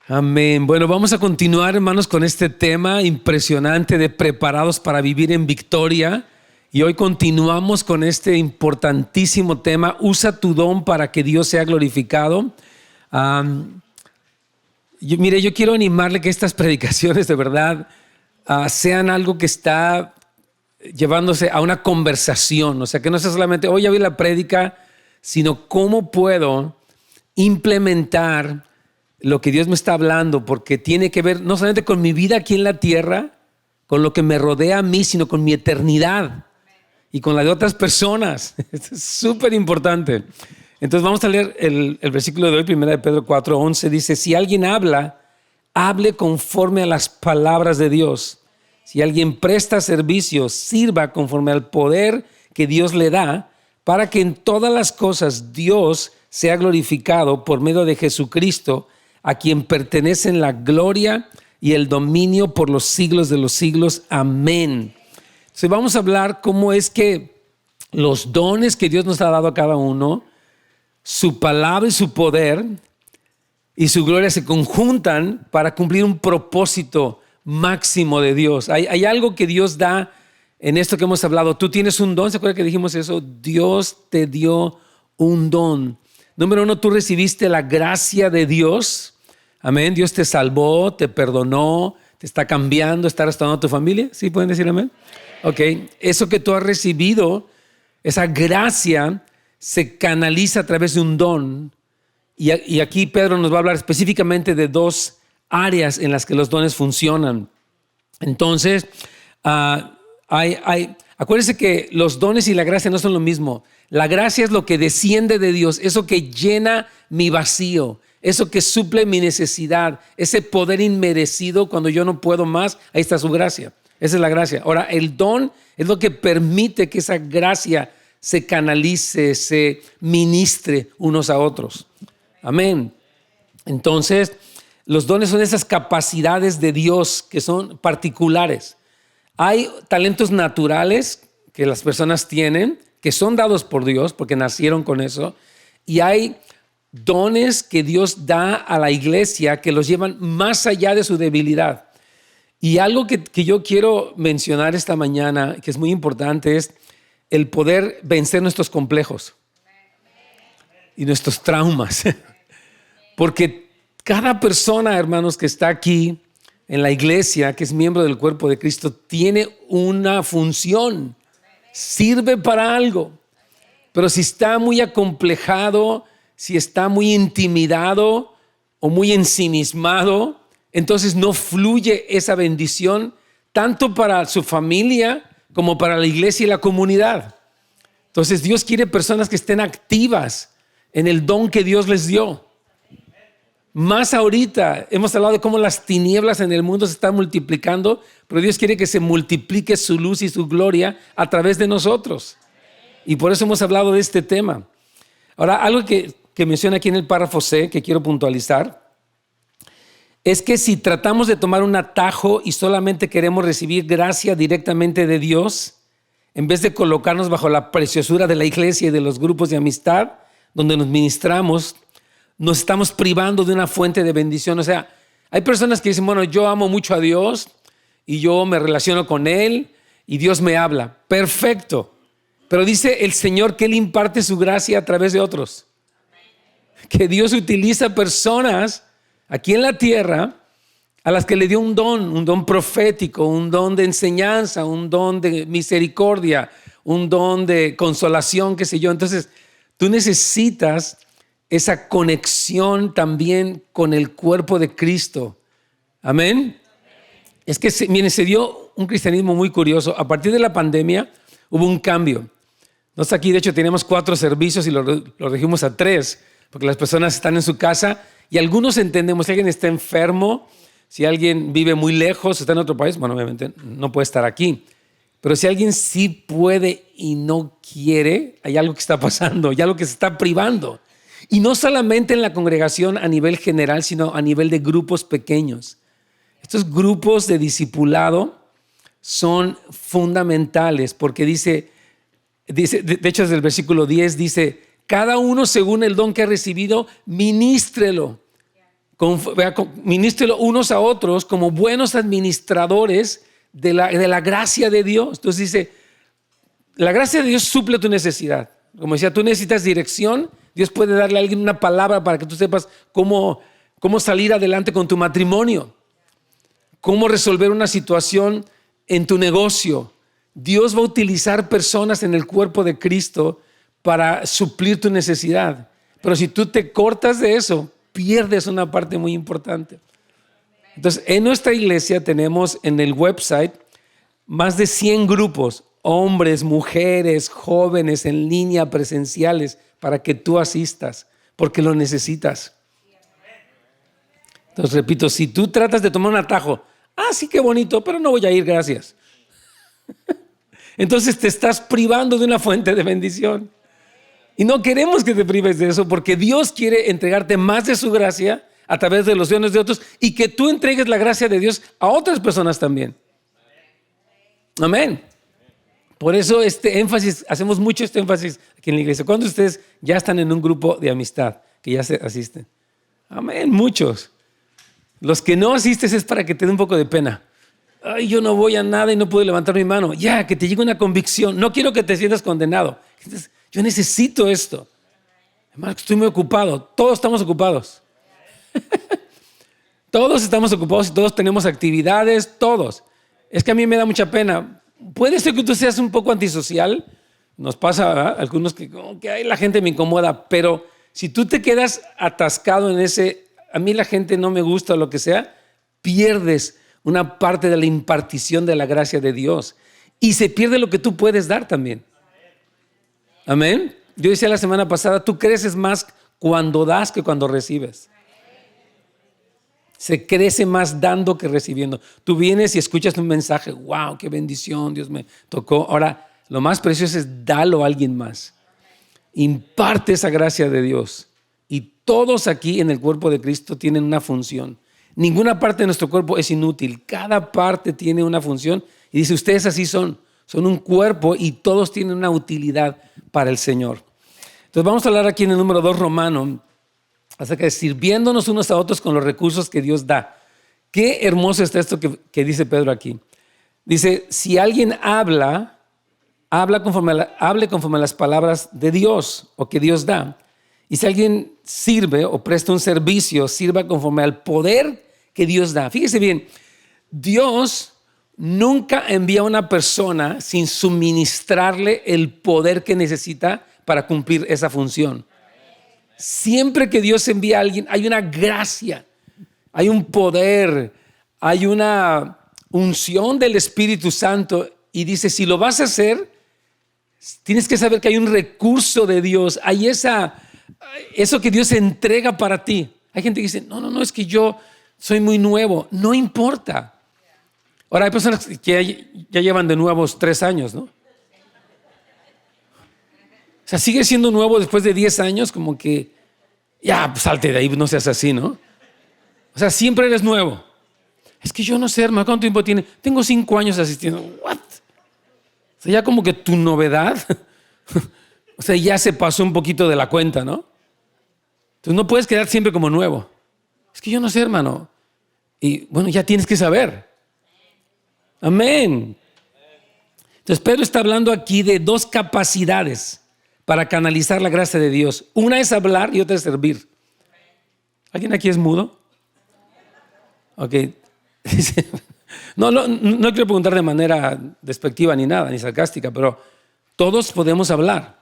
Amén. Bueno, vamos a continuar, hermanos, con este tema impresionante de preparados para vivir en victoria. Y hoy continuamos con este importantísimo tema, usa tu don para que Dios sea glorificado. Yo quiero animarle que estas predicaciones de verdad sean algo que está llevándose a una conversación. O sea, que no sea solamente, hoy ya vi la prédica, sino cómo puedo implementar lo que Dios me está hablando, porque tiene que ver no solamente con mi vida aquí en la tierra, con lo que me rodea a mí, sino con mi eternidad y con la de otras personas. Esto es súper importante. Entonces vamos a leer el versículo de hoy, 1 de Pedro 4:11. Dice, si alguien habla, hable conforme a las palabras de Dios. Si alguien presta servicio, sirva conforme al poder que Dios le da, para que en todas las cosas Dios sea glorificado por medio de Jesucristo, a quien pertenecen la gloria y el dominio por los siglos de los siglos. Amén. Entonces vamos a hablar cómo es que los dones que Dios nos ha dado a cada uno, su palabra y su poder y su gloria se conjuntan para cumplir un propósito máximo de Dios. Hay algo que Dios da en esto que hemos hablado. Tú tienes un don, ¿se acuerdan que dijimos eso? Dios te dio un don. Número uno, tú recibiste la gracia de Dios. Amén. Dios te salvó, te perdonó, te está cambiando, está restaurando a tu familia. ¿Sí pueden decir amén? Ok. Eso que tú has recibido, esa gracia se canaliza a través de un don. Y aquí Pedro nos va a hablar específicamente de dos áreas en las que los dones funcionan. Entonces, acuérdense que los dones y la gracia no son lo mismo. La gracia es lo que desciende de Dios, eso que llena mi vacío, eso que suple mi necesidad, ese poder inmerecido cuando yo no puedo más, ahí está su gracia. Esa es la gracia. Ahora, el don es lo que permite que esa gracia se canalice, se ministre unos a otros. Amén. Entonces, los dones son esas capacidades de Dios que son particulares. Hay talentos naturales que las personas tienen, que son dados por Dios porque nacieron con eso, y hay dones que Dios da a la iglesia que los llevan más allá de su debilidad. Y algo que yo quiero mencionar esta mañana, que es muy importante, es el poder vencer nuestros complejos y nuestros traumas. Porque cada persona, hermanos, que está aquí en la iglesia, que es miembro del cuerpo de Cristo, tiene una función, sirve para algo. Pero si está muy acomplejado, si está muy intimidado o muy ensimismado, entonces no fluye esa bendición tanto para su familia como para la iglesia y la comunidad. Entonces Dios quiere personas que estén activas en el don que Dios les dio. Más ahorita hemos hablado de cómo las tinieblas en el mundo se están multiplicando, pero Dios quiere que se multiplique su luz y su gloria a través de nosotros. Y por eso hemos hablado de este tema. Ahora, algo que menciona aquí en el párrafo C, que quiero puntualizar, es que si tratamos de tomar un atajo y solamente queremos recibir gracia directamente de Dios, en vez de colocarnos bajo la preciosura de la iglesia y de los grupos de amistad donde nos ministramos, nos estamos privando de una fuente de bendición. O sea, hay personas que dicen, bueno, yo amo mucho a Dios y yo me relaciono con Él y Dios me habla. Perfecto. Pero dice el Señor que Él imparte su gracia a través de otros. Que Dios utiliza personas aquí en la tierra a las que le dio un don profético, un don de enseñanza, un don de misericordia, un don de consolación, qué sé yo. Entonces, tú necesitas esa conexión también con el cuerpo de Cristo. Amén. Es que, miren, se dio un cristianismo muy curioso. A partir de la pandemia hubo un cambio. Nosotros aquí, de hecho, teníamos 4 servicios y lo regimos a 3, porque las personas están en su casa y algunos entendemos, si alguien está enfermo, si alguien vive muy lejos, está en otro país, bueno, obviamente no puede estar aquí. Pero si alguien sí puede y no quiere, hay algo que está pasando, hay algo que se está privando. Y no solamente en la congregación a nivel general, sino a nivel de grupos pequeños. Estos grupos de discipulado son fundamentales porque dice, de hecho desde el versículo 10 dice, cada uno según el don que ha recibido, ministrelo Ministrelo unos a otros como buenos administradores de la gracia de Dios. Entonces dice, la gracia de Dios suple tu necesidad. Como decía, tú necesitas dirección, Dios puede darle a alguien una palabra para que tú sepas cómo salir adelante con tu matrimonio, cómo resolver una situación en tu negocio. Dios va a utilizar personas en el cuerpo de Cristo para suplir tu necesidad. Pero si tú te cortas de eso, pierdes una parte muy importante. Entonces, en nuestra iglesia tenemos en el website más de 100 grupos, hombres, mujeres, jóvenes, en línea, presenciales, para que tú asistas, porque lo necesitas. Entonces, repito, si tú tratas de tomar un atajo, sí, qué bonito, pero no voy a ir, gracias. Entonces te estás privando de una fuente de bendición. Y no queremos que te prives de eso, porque Dios quiere entregarte más de su gracia a través de los dones de otros y que tú entregues la gracia de Dios a otras personas también. Amén. Por eso hacemos mucho este énfasis aquí en la iglesia. ¿Cuántos de ustedes ya están en un grupo de amistad que ya se asisten? Amén, muchos. Los que no asistes es para que te dé un poco de pena. Ay, yo no voy a nada y no puedo levantar mi mano. Ya, que te llegue una convicción. No quiero que te sientas condenado. Entonces, yo necesito esto. Hermano, estoy muy ocupado. Todos estamos ocupados. Todos estamos ocupados y todos tenemos actividades, todos. Es que a mí me da mucha pena. Puede ser que tú seas un poco antisocial. Nos pasa, ¿verdad? Algunos que la gente me incomoda. Pero si tú te quedas atascado en a mí la gente no me gusta o lo que sea, pierdes una parte de la impartición de la gracia de Dios. Y se pierde lo que tú puedes dar también. Amén. Yo decía la semana pasada, tú creces más cuando das que cuando recibes. Se crece más dando que recibiendo. Tú vienes y escuchas un mensaje, wow, qué bendición, Dios me tocó. Ahora, lo más precioso es darlo a alguien más. Imparte esa gracia de Dios. Y todos aquí en el cuerpo de Cristo tienen una función. Ninguna parte de nuestro cuerpo es inútil. Cada parte tiene una función. Y dice, ustedes así son un cuerpo y todos tienen una utilidad para el Señor. Entonces vamos a hablar aquí en el número 2 romano acerca de sirviéndonos unos a otros con los recursos que Dios da. Qué hermoso está esto que dice Pedro aquí. Dice, si alguien hable conforme a las palabras de Dios o que Dios da. Y si alguien sirve o presta un servicio, sirva conforme al poder que Dios da. Fíjese bien, Dios nunca envía a una persona sin suministrarle el poder que necesita para cumplir esa función. Siempre que Dios envía a alguien, hay una gracia, hay un poder, hay una unción del Espíritu Santo. Y dice, si lo vas a hacer, tienes que saber que hay un recurso de Dios, hay eso que Dios entrega para ti. Hay gente que dice, no, es que yo soy muy nuevo. No importa. Ahora hay personas que ya llevan de nuevos 3 años, ¿no? O sea, sigue siendo nuevo después de 10 años, como que ya, salte de ahí, no seas así, ¿no? O sea, siempre eres nuevo. Es que yo no sé, hermano, ¿cuánto tiempo tiene? Tengo 5 años asistiendo. ¿What? O sea, ya como que tu novedad, o sea, ya se pasó un poquito de la cuenta, ¿no? Entonces no puedes quedar siempre como nuevo. Es que yo no sé, hermano. Y bueno, ya tienes que saber. Amén. Entonces Pedro está hablando aquí de 2 capacidades para canalizar la gracia de Dios. Una es hablar y otra es servir. ¿Alguien aquí es mudo? Ok. No quiero preguntar de manera despectiva ni nada, ni sarcástica, pero todos podemos hablar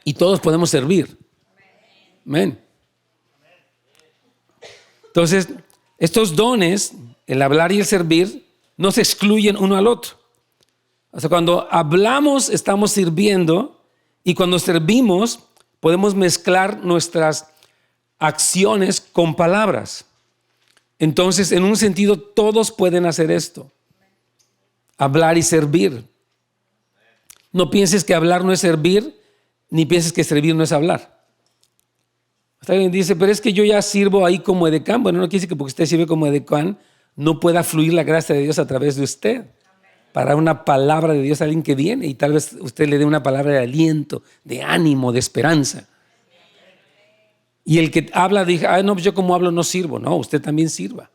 y todos podemos servir. Amén. Entonces, estos dones, el hablar y el servir, no se excluyen uno al otro. O sea, cuando hablamos estamos sirviendo y cuando servimos podemos mezclar nuestras acciones con palabras. Entonces, en un sentido, todos pueden hacer esto. Hablar y servir. No pienses que hablar no es servir, ni pienses que servir no es hablar. Alguien dice, pero es que yo ya sirvo ahí como edecán. Bueno, no quiere decir que porque usted sirve como edecán no pueda fluir la gracia de Dios a través de usted. Para una palabra de Dios a alguien que viene y tal vez usted le dé una palabra de aliento, de ánimo, de esperanza. Y el que habla dice, no, pues yo como hablo no sirvo. No, usted también sirva.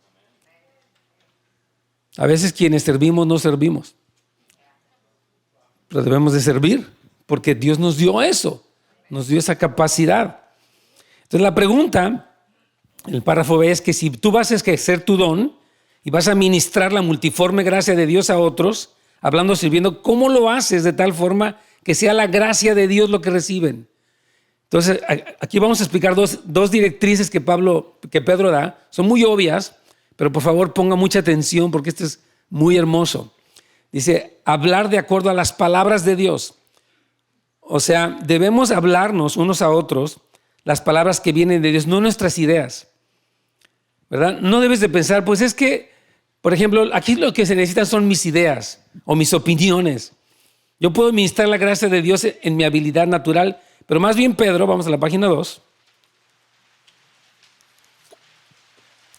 A veces quienes servimos no servimos. Pero debemos de servir porque Dios nos dio eso. Nos dio esa capacidad. Entonces la pregunta, el párrafo B, es que si tú vas a ejercer tu don y vas a ministrar la multiforme gracia de Dios a otros, hablando, sirviendo, ¿cómo lo haces de tal forma que sea la gracia de Dios lo que reciben? Entonces, aquí vamos a explicar dos directrices que Pedro da. Son muy obvias, pero por favor ponga mucha atención porque esto es muy hermoso. Dice, hablar de acuerdo a las palabras de Dios. O sea, debemos hablarnos unos a otros las palabras que vienen de Dios, no nuestras ideas, ¿verdad? No debes de pensar, pues es que, por ejemplo, aquí lo que se necesita son mis ideas o mis opiniones. Yo puedo ministrar la gracia de Dios en mi habilidad natural, pero más bien Pedro, vamos a la página 2,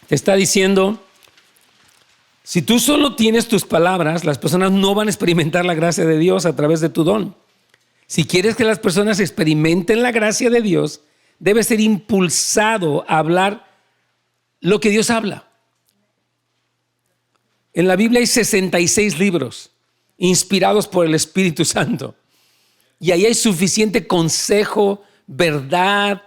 te está diciendo, si tú solo tienes tus palabras, las personas no van a experimentar la gracia de Dios a través de tu don. Si quieres que las personas experimenten la gracia de Dios, debe ser impulsado a hablar lo que Dios habla. En la Biblia hay 66 libros inspirados por el Espíritu Santo. Y ahí hay suficiente consejo, verdad,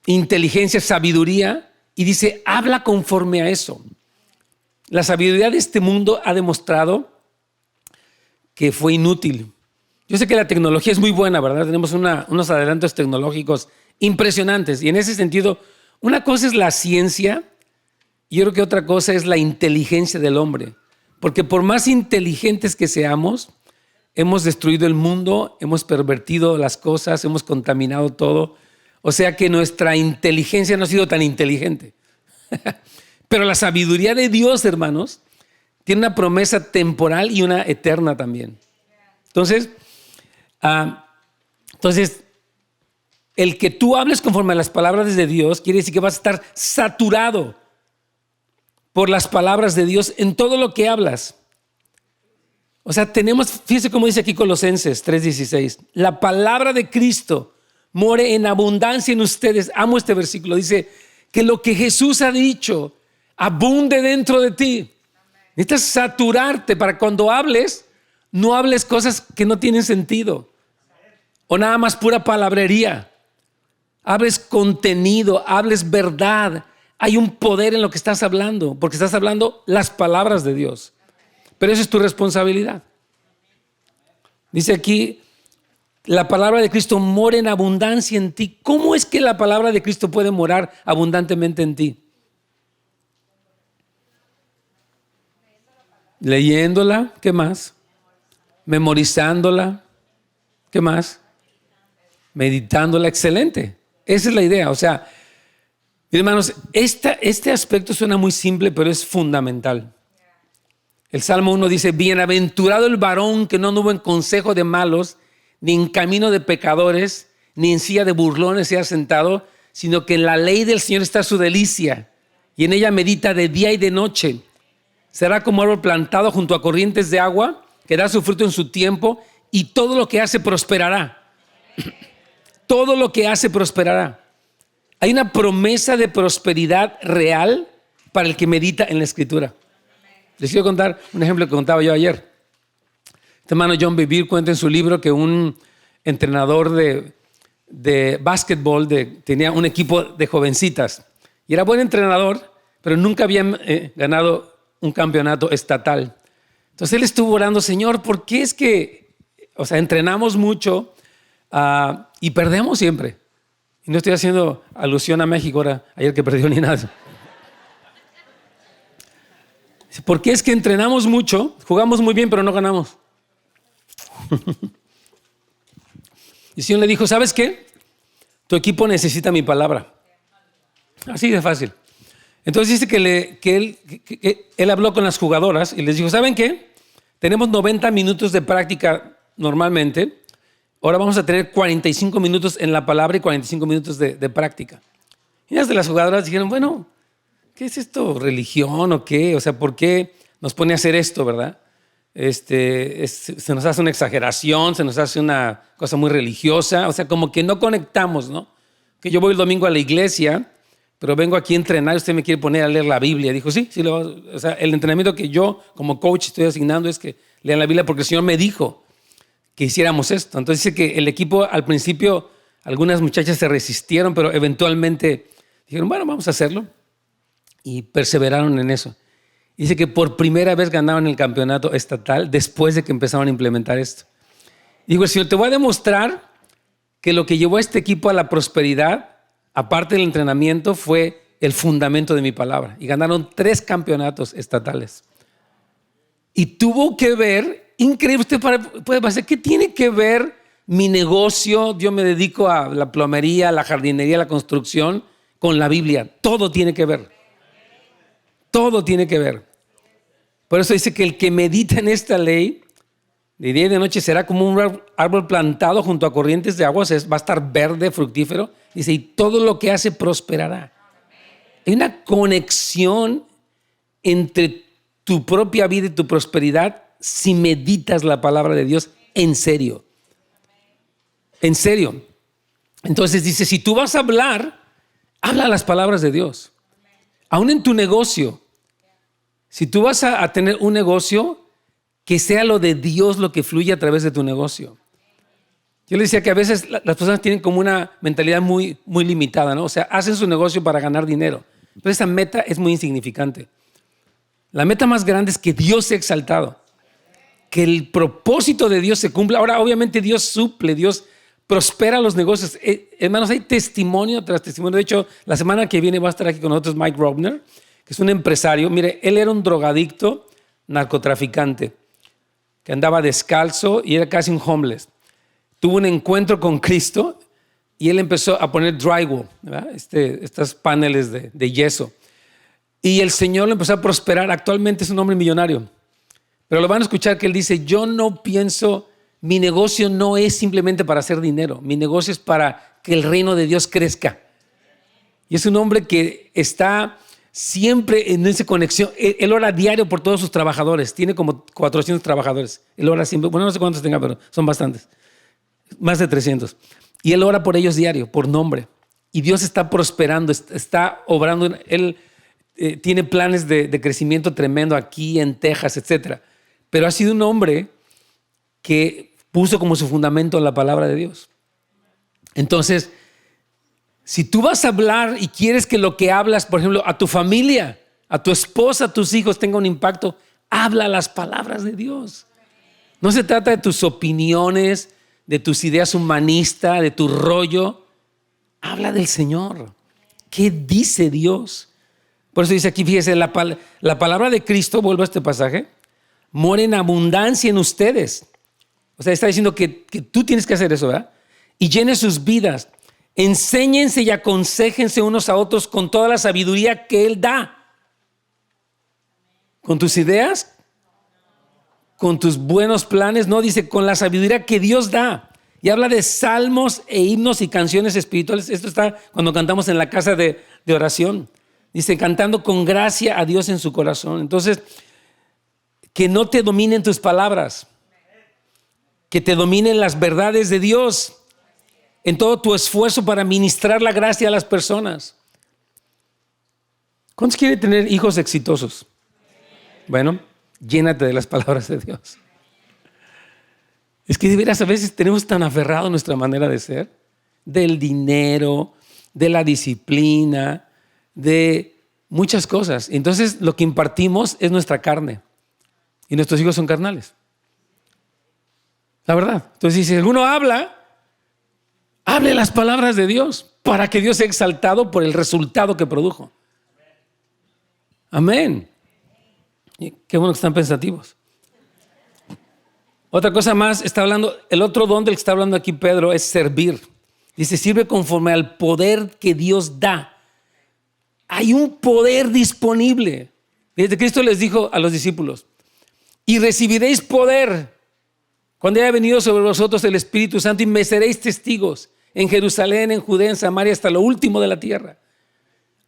inteligencia, sabiduría. Y dice, habla conforme a eso. La sabiduría de este mundo ha demostrado que fue inútil. Yo sé que la tecnología es muy buena, ¿verdad? Tenemos unos adelantos tecnológicos impresionantes. Y en ese sentido, una cosa es la ciencia y yo creo que otra cosa es la inteligencia del hombre. Porque por más inteligentes que seamos, hemos destruido el mundo, hemos pervertido las cosas, hemos contaminado todo. O sea que nuestra inteligencia no ha sido tan inteligente. Pero la sabiduría de Dios, hermanos, tiene una promesa temporal y una eterna también. Entonces, el que tú hables conforme a las palabras de Dios quiere decir que vas a estar saturado por las palabras de Dios en todo lo que hablas. O sea, fíjese cómo dice aquí Colosenses 3:16, la palabra de Cristo more en abundancia en ustedes. Amo este versículo, dice que lo que Jesús ha dicho abunde dentro de ti. Necesitas saturarte para cuando hables, no hables cosas que no tienen sentido o nada más pura palabrería. Hables contenido, hables verdad. Hay un poder en lo que estás hablando, porque estás hablando las palabras de Dios. Pero eso es tu responsabilidad. Dice aquí, la palabra de Cristo mora en abundancia en ti. ¿Cómo es que la palabra de Cristo puede morar abundantemente en ti? Leyéndola, ¿qué más? Memorizándola, ¿qué más? Meditándola, excelente. Esa es la idea. O sea, hermanos, este aspecto suena muy simple, pero es fundamental. El Salmo 1 dice, bienaventurado el varón que no anduvo en consejo de malos, ni en camino de pecadores, ni en silla de burlones se ha sentado, sino que en la ley del Señor está su delicia, y en ella medita de día y de noche. Será como árbol plantado junto a corrientes de agua, que da su fruto en su tiempo, y todo lo que hace prosperará. Todo lo que hace prosperará. Hay una promesa de prosperidad real para el que medita en la Escritura. Les quiero contar un ejemplo que contaba yo ayer. Este hermano John Bevere cuenta en su libro que un entrenador de básquetbol tenía un equipo de jovencitas. Y era buen entrenador, pero nunca habían ganado un campeonato estatal. Entonces él estuvo orando, Señor, ¿por qué es que, entrenamos mucho y perdemos siempre? Y no estoy haciendo alusión a México ahora, ayer que perdió ni nada. ¿Por qué es que entrenamos mucho, jugamos muy bien, pero no ganamos? Y el Señor le dijo, ¿sabes qué? Tu equipo necesita mi palabra. Así de fácil. Entonces dice que él habló con las jugadoras y les dijo, ¿saben qué? Tenemos 90 minutos de práctica normalmente. Ahora vamos a tener 45 minutos en la palabra y 45 minutos de práctica. Y las de las jugadoras dijeron, bueno, ¿qué es esto? ¿Religión o qué? O sea, ¿por qué nos pone a hacer esto, verdad? Se nos hace una exageración, se nos hace una cosa muy religiosa. O sea, como que no conectamos, ¿no? que yo voy el domingo a la iglesia, pero vengo aquí a entrenar y usted me quiere poner a leer la Biblia. Dijo, sí, o sea, el entrenamiento que yo como coach estoy asignando es que lean la Biblia porque el Señor me dijo que hiciéramos esto. Entonces dice que el equipo al principio, algunas muchachas se resistieron, pero eventualmente dijeron, bueno, vamos a hacerlo. Y perseveraron en eso. Dice que por primera vez ganaron el campeonato estatal después de que empezaron a implementar esto. Digo, el Señor, te voy a demostrar que lo que llevó a este equipo a la prosperidad, aparte del entrenamiento, fue el fundamento de mi palabra. Y ganaron 3 campeonatos estatales. Y tuvo que ver, increíble, usted puede pensar, ¿qué tiene que ver mi negocio? Yo me dedico a la plomería, la jardinería, la construcción, con la Biblia. Todo tiene que ver. Todo tiene que ver. Por eso dice que el que medita en esta ley, de día y de noche será como un árbol plantado junto a corrientes de aguas, va a estar verde, fructífero. Dice, y todo lo que hace prosperará. Hay una conexión entre tu propia vida y tu prosperidad si meditas la palabra de Dios en serio. En serio. Entonces dice, si tú vas a habla las palabras de Dios. Aún en tu negocio. Si tú vas a tener un negocio, que sea lo de Dios lo que fluye a través de tu negocio. Yo le decía que a veces las personas tienen como una mentalidad muy, muy limitada, ¿no? O sea, hacen su negocio para ganar dinero. Pero esa meta es muy insignificante. La meta más grande es que Dios sea exaltado. Que el propósito de Dios se cumpla. Ahora, obviamente, Dios suple, Dios prospera los negocios. Hermanos, hay testimonio tras testimonio. De hecho, la semana que viene va a estar aquí con nosotros Mike Robner, que es un empresario. Mire, él era un drogadicto, narcotraficante, que andaba descalzo y era casi un homeless. Tuvo un encuentro con Cristo y él empezó a poner drywall, ¿verdad? Estos paneles de yeso. Y el Señor lo empezó a prosperar. Actualmente es un hombre millonario. Pero lo van a escuchar que él dice, yo no pienso, mi negocio no es simplemente para hacer dinero. Mi negocio es para que el reino de Dios crezca. Y es un hombre que está siempre en esa conexión. Él ora diario por todos sus trabajadores. Tiene como 400 trabajadores. Él ora siempre, bueno, no sé cuántos tenga, pero son bastantes. Más de 300. Y él ora por ellos diario, por nombre. Y Dios está prosperando, está obrando. Él tiene planes de crecimiento tremendo aquí en Texas, etc. Pero ha sido un hombre que puso como su fundamento la palabra de Dios. Entonces, si tú vas a hablar y quieres que lo que hablas, por ejemplo, a tu familia, a tu esposa, a tus hijos tenga un impacto, habla las palabras de Dios. No se trata de tus opiniones, de tus ideas humanistas, de tu rollo. Habla del Señor. ¿Qué dice Dios? Por eso dice aquí, fíjese, la palabra de Cristo, vuelvo a este pasaje, mora en abundancia en ustedes. O sea, está diciendo que tú tienes que hacer eso, ¿verdad? Y llene sus vidas. Enséñense y aconséjense unos a otros con toda la sabiduría que Él da. ¿Con tus ideas? ¿Con tus buenos planes? No, dice con la sabiduría que Dios da. Y habla de salmos e himnos y canciones espirituales. Esto está cuando cantamos en la casa de oración. Dice, cantando con gracia a Dios en su corazón. Entonces, que no te dominen tus palabras. Que te dominen las verdades de Dios. En todo tu esfuerzo para ministrar la gracia a las personas. ¿Cuántos quieren tener hijos exitosos? Bueno, llénate de las palabras de Dios. Es que de veras a veces tenemos tan aferrado nuestra manera de ser, del dinero, de la disciplina, de muchas cosas. Entonces lo que impartimos es nuestra carne y nuestros hijos son carnales. La verdad. Entonces si alguno hable las palabras de Dios para que Dios sea exaltado por el resultado que produjo. Amén. Y qué bueno que están pensativos. Otra cosa más, está hablando, el otro don del que está hablando aquí Pedro es servir. Dice, sirve conforme al poder que Dios da. Hay un poder disponible. Desde Cristo les dijo a los discípulos, y recibiréis poder cuando haya venido sobre vosotros el Espíritu Santo y me seréis testigos en Jerusalén, en Judea, en Samaria, hasta lo último de la tierra.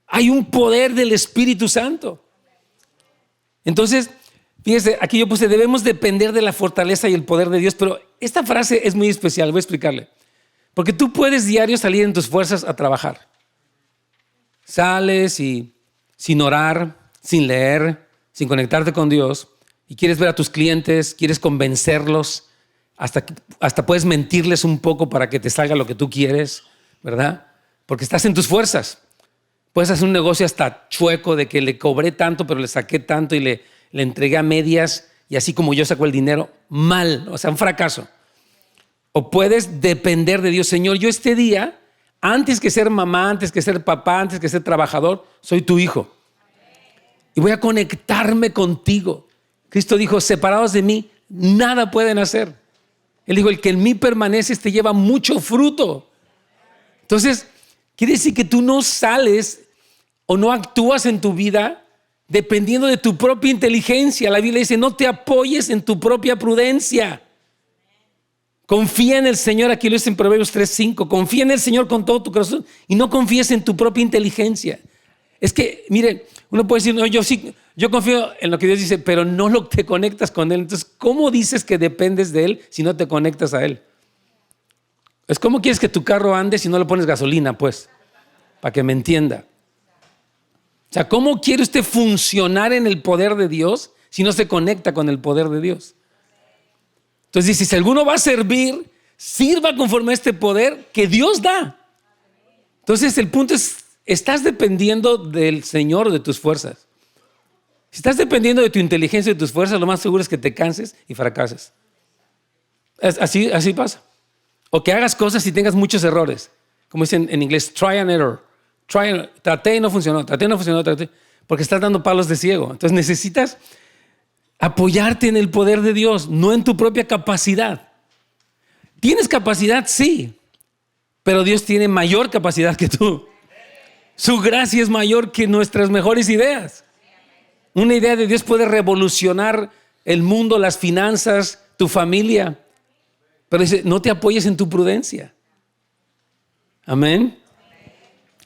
Hay un poder del Espíritu Santo. Entonces, fíjese, aquí yo puse, debemos depender de la fortaleza y el poder de Dios, pero esta frase es muy especial, voy a explicarle. Porque tú puedes diario salir en tus fuerzas a trabajar. Sales y sin orar, sin leer, sin conectarte con Dios, y quieres ver a tus clientes, quieres convencerlos, hasta puedes mentirles un poco para que te salga lo que tú quieres, ¿verdad? Porque estás en tus fuerzas. Puedes hacer un negocio hasta chueco de que le cobré tanto, pero le saqué tanto y le entregué a medias, y así como yo saco el dinero, mal, o sea, un fracaso. O puedes depender de Dios. Señor, yo este día, antes que ser mamá, antes que ser papá, antes que ser trabajador, soy tu hijo. Y voy a conectarme contigo. Cristo dijo, separados de mí, nada pueden hacer. Él dijo, el que en mí permanece, te lleva mucho fruto. Entonces, quiere decir que tú no sales o no actúas en tu vida dependiendo de tu propia inteligencia. La Biblia dice, no te apoyes en tu propia prudencia. Confía en el Señor, aquí lo dice en Proverbios 3:5. Confía en el Señor con todo tu corazón y no confíes en tu propia inteligencia. Es que, mire, uno puede decir, no, yo confío en lo que Dios dice, pero no te conectas con Él. Entonces, ¿cómo dices que dependes de Él si no te conectas a Él? Es como quieres que tu carro ande si no le pones gasolina, pues, para que me entienda. O sea, ¿cómo quiere usted funcionar en el poder de Dios si no se conecta con el poder de Dios? Entonces dice, si alguno va a servir, sirva conforme a este poder que Dios da. Entonces el punto es, ¿estás dependiendo del Señor o de tus fuerzas? Si estás dependiendo de tu inteligencia y de tus fuerzas, lo más seguro es que te canses y fracases. Así pasa. O que hagas cosas y tengas muchos errores. Como dicen en inglés, try and error. Traté y no funcionó, porque estás dando palos de ciego. Entonces necesitas apoyarte en el poder de Dios, no en tu propia capacidad. ¿Tienes capacidad? Sí, pero Dios tiene mayor capacidad que tú. Su gracia es mayor que nuestras mejores ideas. Una idea de Dios puede revolucionar el mundo, las finanzas, tu familia. Pero dice, no te apoyes en tu prudencia. Amén.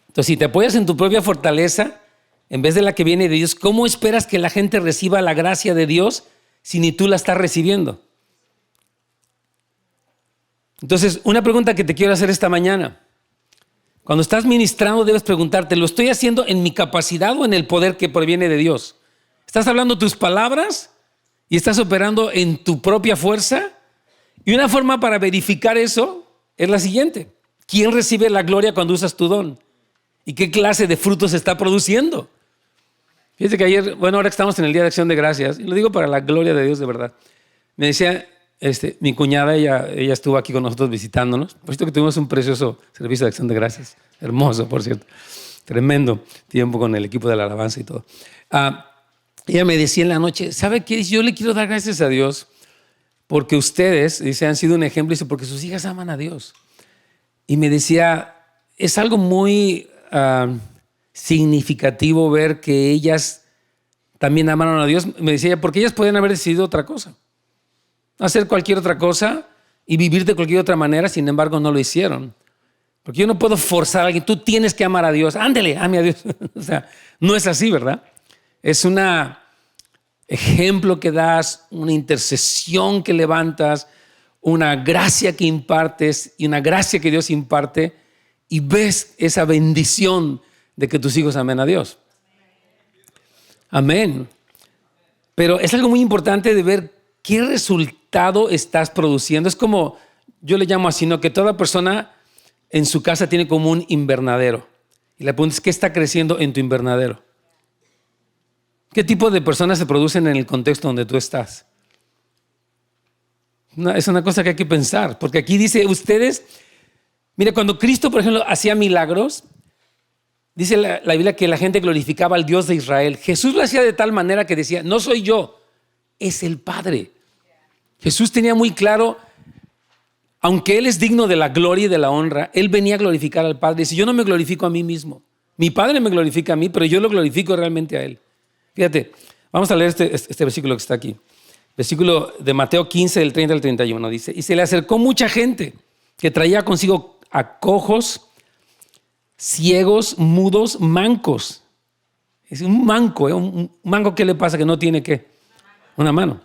Entonces, si te apoyas en tu propia fortaleza, en vez de la que viene de Dios, ¿cómo esperas que la gente reciba la gracia de Dios si ni tú la estás recibiendo? Entonces, una pregunta que te quiero hacer esta mañana. Cuando estás ministrando, debes preguntarte, ¿lo estoy haciendo en mi capacidad o en el poder que proviene de Dios? ¿Estás hablando tus palabras y estás operando en tu propia fuerza? Y una forma para verificar eso es la siguiente. ¿Quién recibe la gloria cuando usas tu don? ¿Y qué clase de frutos está produciendo? Fíjate que ayer, ahora que estamos en el Día de Acción de Gracias, y lo digo para la gloria de Dios de verdad, me decía mi cuñada, ella estuvo aquí con nosotros visitándonos, por cierto que tuvimos un precioso servicio de Acción de Gracias, hermoso por cierto, tremendo tiempo con el equipo de la alabanza y todo. Ella me decía en la noche, ¿sabe qué? Yo le quiero dar gracias a Dios porque ustedes, dice, han sido un ejemplo, dice, porque sus hijas aman a Dios. Y me decía, es algo muy significativo ver que ellas también amaron a Dios. Me decía, porque ellas podían haber decidido otra cosa, hacer cualquier otra cosa y vivir de cualquier otra manera, sin embargo no lo hicieron. Porque yo no puedo forzar a alguien, tú tienes que amar a Dios, ándele, ame a Dios. O sea, no es así, ¿verdad? Es un ejemplo que das, una intercesión que levantas, una gracia que impartes y una gracia que Dios imparte, y ves esa bendición de que tus hijos amen a Dios. Amén. Pero es algo muy importante de ver qué resultado estás produciendo. Es como, yo le llamo así, ¿no? Que toda persona en su casa tiene como un invernadero. Y la pregunta es, ¿qué está creciendo en tu invernadero? ¿Qué tipo de personas se producen en el contexto donde tú estás? Es una cosa que hay que pensar, porque aquí dice, ustedes, mira, cuando Cristo, por ejemplo, hacía milagros, dice la Biblia que la gente glorificaba al Dios de Israel. Jesús lo hacía de tal manera que decía, no soy yo, es el Padre. Jesús tenía muy claro, aunque Él es digno de la gloria y de la honra, Él venía a glorificar al Padre. Dice, yo no me glorifico a mí mismo. Mi Padre me glorifica a mí, pero yo lo glorifico realmente a Él. Fíjate, vamos a leer este versículo que está aquí. Versículo de Mateo 15, del 30 al 31, dice, y se le acercó mucha gente que traía consigo a cojos, ciegos, mudos, mancos. Es un manco, un manco, ¿qué le pasa? Que no tiene ¿qué? Una mano.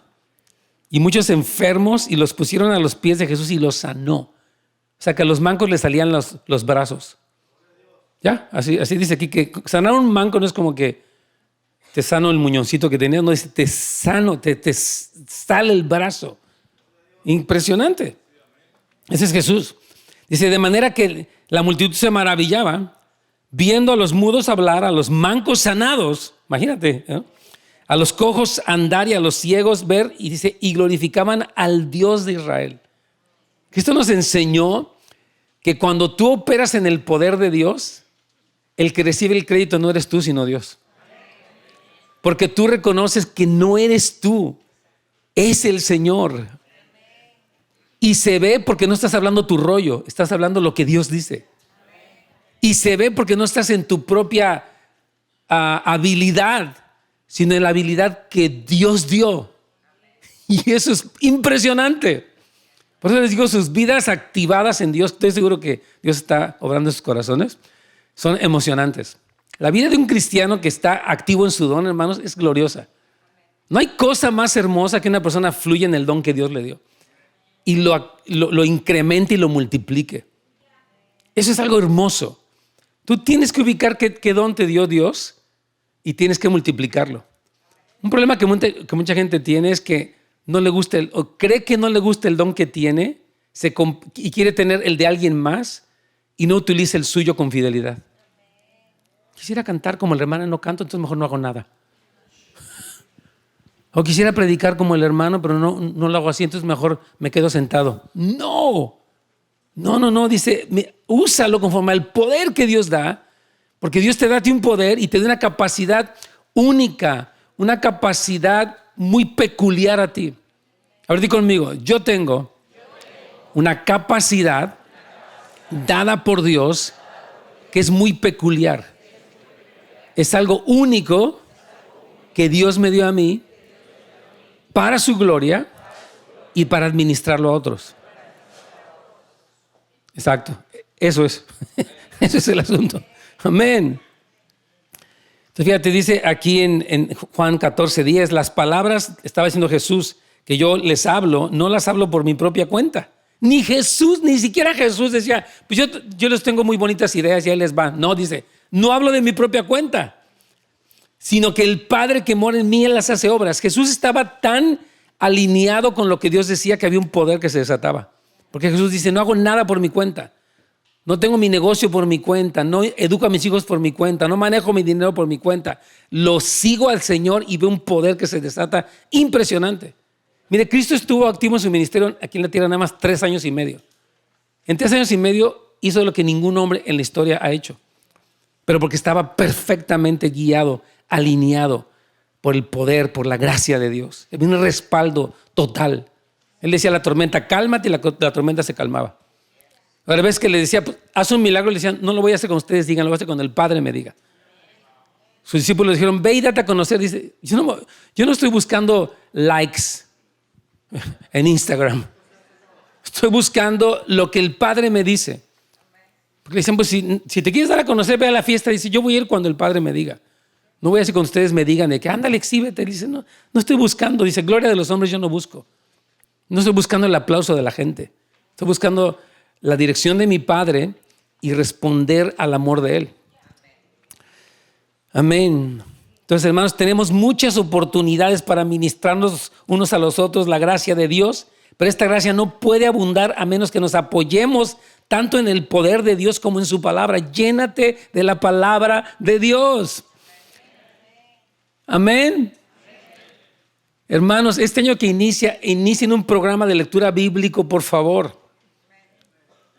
Y muchos enfermos, y los pusieron a los pies de Jesús y los sanó. O sea, que a los mancos les salían los brazos. ¿Ya? Así dice aquí, que sanar a un manco no es como que te sano el muñoncito que tenías, no, dice te sano, te sale el brazo. Impresionante. Ese es Jesús. Dice, de manera que la multitud se maravillaba viendo a los mudos hablar, a los mancos sanados, imagínate, ¿eh? A los cojos andar y a los ciegos ver, y dice, y glorificaban al Dios de Israel. Cristo nos enseñó que cuando tú operas en el poder de Dios, el que recibe el crédito no eres tú, sino Dios. Porque tú reconoces que no eres tú, es el Señor. Y se ve porque no estás hablando tu rollo, estás hablando lo que Dios dice. Y se ve porque no estás en tu propia habilidad, sino en la habilidad que Dios dio. Y eso es impresionante. Por eso les digo, sus vidas activadas en Dios, estoy seguro que Dios está obrando en sus corazones, son emocionantes. La vida de un cristiano que está activo en su don, hermanos, es gloriosa. No hay cosa más hermosa que una persona fluya en el don que Dios le dio y lo incremente y lo multiplique. Eso es algo hermoso. Tú tienes que ubicar qué don te dio Dios y tienes que multiplicarlo. Un problema que mucha gente tiene es que no le gusta o cree que no le gusta el don que tiene y quiere tener el de alguien más y no utiliza el suyo con fidelidad. Quisiera cantar como el hermano, no canto, entonces mejor no hago nada. O quisiera predicar como el hermano, pero no lo hago así, entonces mejor me quedo sentado. No, dice, úsalo conforme al poder que Dios da, porque Dios te da a ti un poder y te da una capacidad única, una capacidad muy peculiar a ti. A ver, di conmigo, yo tengo una capacidad dada por Dios que es muy peculiar. Es algo único que Dios me dio a mí para su gloria y para administrarlo a otros. Exacto, eso es. Ese es el asunto. Amén. Entonces fíjate, dice aquí en Juan 14:10, las palabras, estaba diciendo Jesús, que yo les hablo, no las hablo por mi propia cuenta. Ni siquiera Jesús decía, pues yo les tengo muy bonitas ideas y ahí les va. No, dice, no hablo de mi propia cuenta, sino que el Padre que mora en mí, Él las hace obras. Jesús estaba tan alineado con lo que Dios decía que había un poder que se desataba. Porque Jesús dice, no hago nada por mi cuenta. No tengo mi negocio por mi cuenta, no educo a mis hijos por mi cuenta, no manejo mi dinero por mi cuenta. Lo sigo al Señor y veo un poder que se desata impresionante. Mire, Cristo estuvo activo en su ministerio aquí en la tierra nada más 3 años y medio. En 3 años y medio hizo lo que ningún hombre en la historia ha hecho. Pero porque estaba perfectamente guiado, alineado por el poder, por la gracia de Dios. Había un respaldo total. Él decía a la tormenta, cálmate, y la tormenta se calmaba. A la vez que le decía, pues, haz un milagro, le decían, no lo voy a hacer con ustedes, digan, lo voy a hacer cuando el Padre me diga. Sus discípulos le dijeron, ve y date a conocer. Dice, yo no estoy buscando likes en Instagram. Estoy buscando lo que el Padre me dice. Porque le dicen, pues si te quieres dar a conocer, ve a la fiesta. Dice, yo voy a ir cuando el Padre me diga. No voy a hacer cuando ustedes me digan de que, ándale, exhíbete. Dice, no estoy buscando. Dice, gloria de los hombres yo no busco. No estoy buscando el aplauso de la gente. Estoy buscando la dirección de mi Padre y responder al amor de Él. Amén. Entonces, hermanos, tenemos muchas oportunidades para ministrarnos unos a los otros la gracia de Dios, pero esta gracia no puede abundar a menos que nos apoyemos tanto en el poder de Dios como en su palabra. Llénate de la palabra de Dios. Amén. Hermanos, este año que inicien un programa de lectura bíblico, por favor.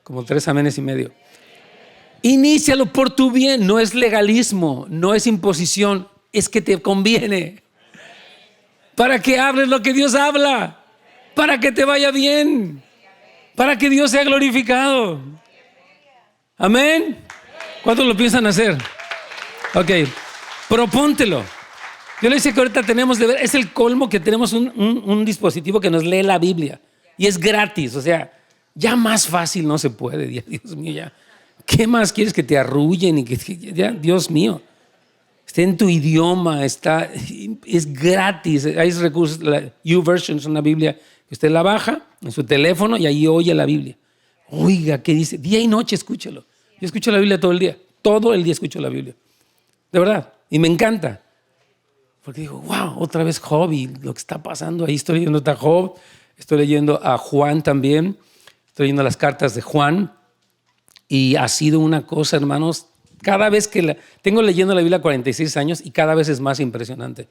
Como 3 amenes y medio. Inícialo por tu bien. No es legalismo, no es imposición, es que te conviene. Para que hables lo que Dios habla, para que te vaya bien, para que Dios sea glorificado. Amén. ¿Cuántos lo piensan hacer? Ok, propóntelo. Yo le dije que ahorita tenemos de ver, es el colmo que tenemos un dispositivo que nos lee la Biblia y es gratis, o sea, ya más fácil no se puede, Dios mío, ya. ¿Qué más quieres que te arrullen y que ya, Dios mío? Está en tu idioma, es gratis, hay recursos, la YouVersion es una Biblia que usted la baja en su teléfono y ahí oye la Biblia. Oiga, ¿qué dice? Día y noche escúchalo. Yo escucho la Biblia todo el día. Todo el día escucho la Biblia. De verdad. Y me encanta. Porque digo, wow, otra vez Job y lo que está pasando ahí. Estoy leyendo a Job, estoy leyendo a Juan también. Estoy leyendo las cartas de Juan. Y ha sido una cosa, hermanos, cada vez que tengo leyendo la Biblia 46 años y cada vez es más impresionante.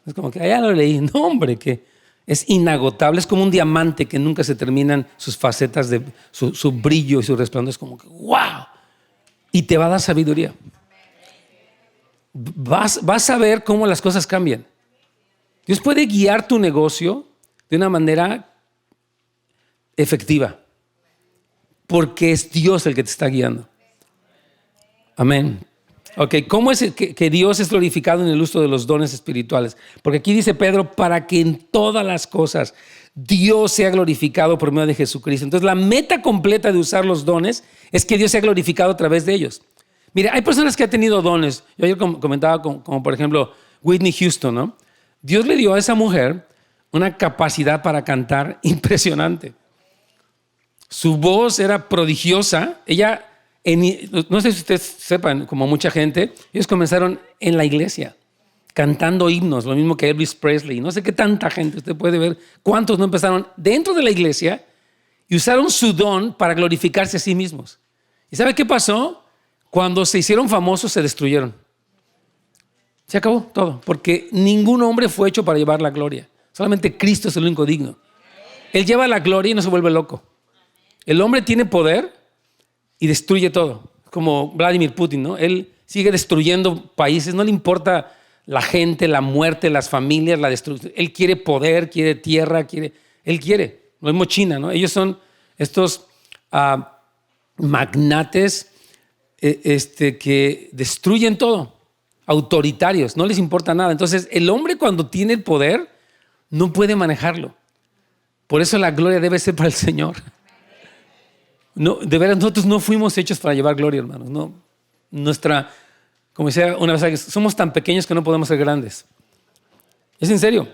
Es como que ya lo leí. No, hombre, que es inagotable. Es como un diamante que nunca se terminan sus facetas, de su brillo y su resplandor. Es como que wow. Y te va a dar sabiduría. Vas a ver cómo las cosas cambian. Dios puede guiar tu negocio de una manera efectiva. Porque es Dios el que te está guiando. Amén. Ok, ¿cómo es que Dios es glorificado en el uso de los dones espirituales? Porque aquí dice Pedro, para que en todas las cosas Dios sea glorificado por medio de Jesucristo. Entonces la meta completa de usar los dones es que Dios sea glorificado a través de ellos. Mira, hay personas que han tenido dones. Yo ayer comentaba como por ejemplo Whitney Houston, ¿no? Dios le dio a esa mujer una capacidad para cantar impresionante. Su voz era prodigiosa. Ella, no sé si ustedes sepan, como mucha gente, ellos comenzaron en la iglesia, cantando himnos, lo mismo que Elvis Presley. No sé qué tanta gente, usted puede ver cuántos no empezaron dentro de la iglesia y usaron su don para glorificarse a sí mismos. ¿Y sabe qué pasó? Cuando se hicieron famosos, se destruyeron. Se acabó todo, porque ningún hombre fue hecho para llevar la gloria. Solamente Cristo es el único digno. Él lleva la gloria y no se vuelve loco. El hombre tiene poder y destruye todo, como Vladimir Putin, ¿no? Él sigue destruyendo países, no le importa la gente, la muerte, las familias, la destrucción. Él quiere poder, quiere tierra, él quiere. Lo mismo China, ¿no? Ellos son estos magnates que destruyen todo, autoritarios, no les importa nada. Entonces, el hombre cuando tiene el poder no puede manejarlo. Por eso la gloria debe ser para el Señor. No, de veras, nosotros no fuimos hechos para llevar gloria, hermanos. No, como decía una vez, somos tan pequeños que no podemos ser grandes. Es en serio.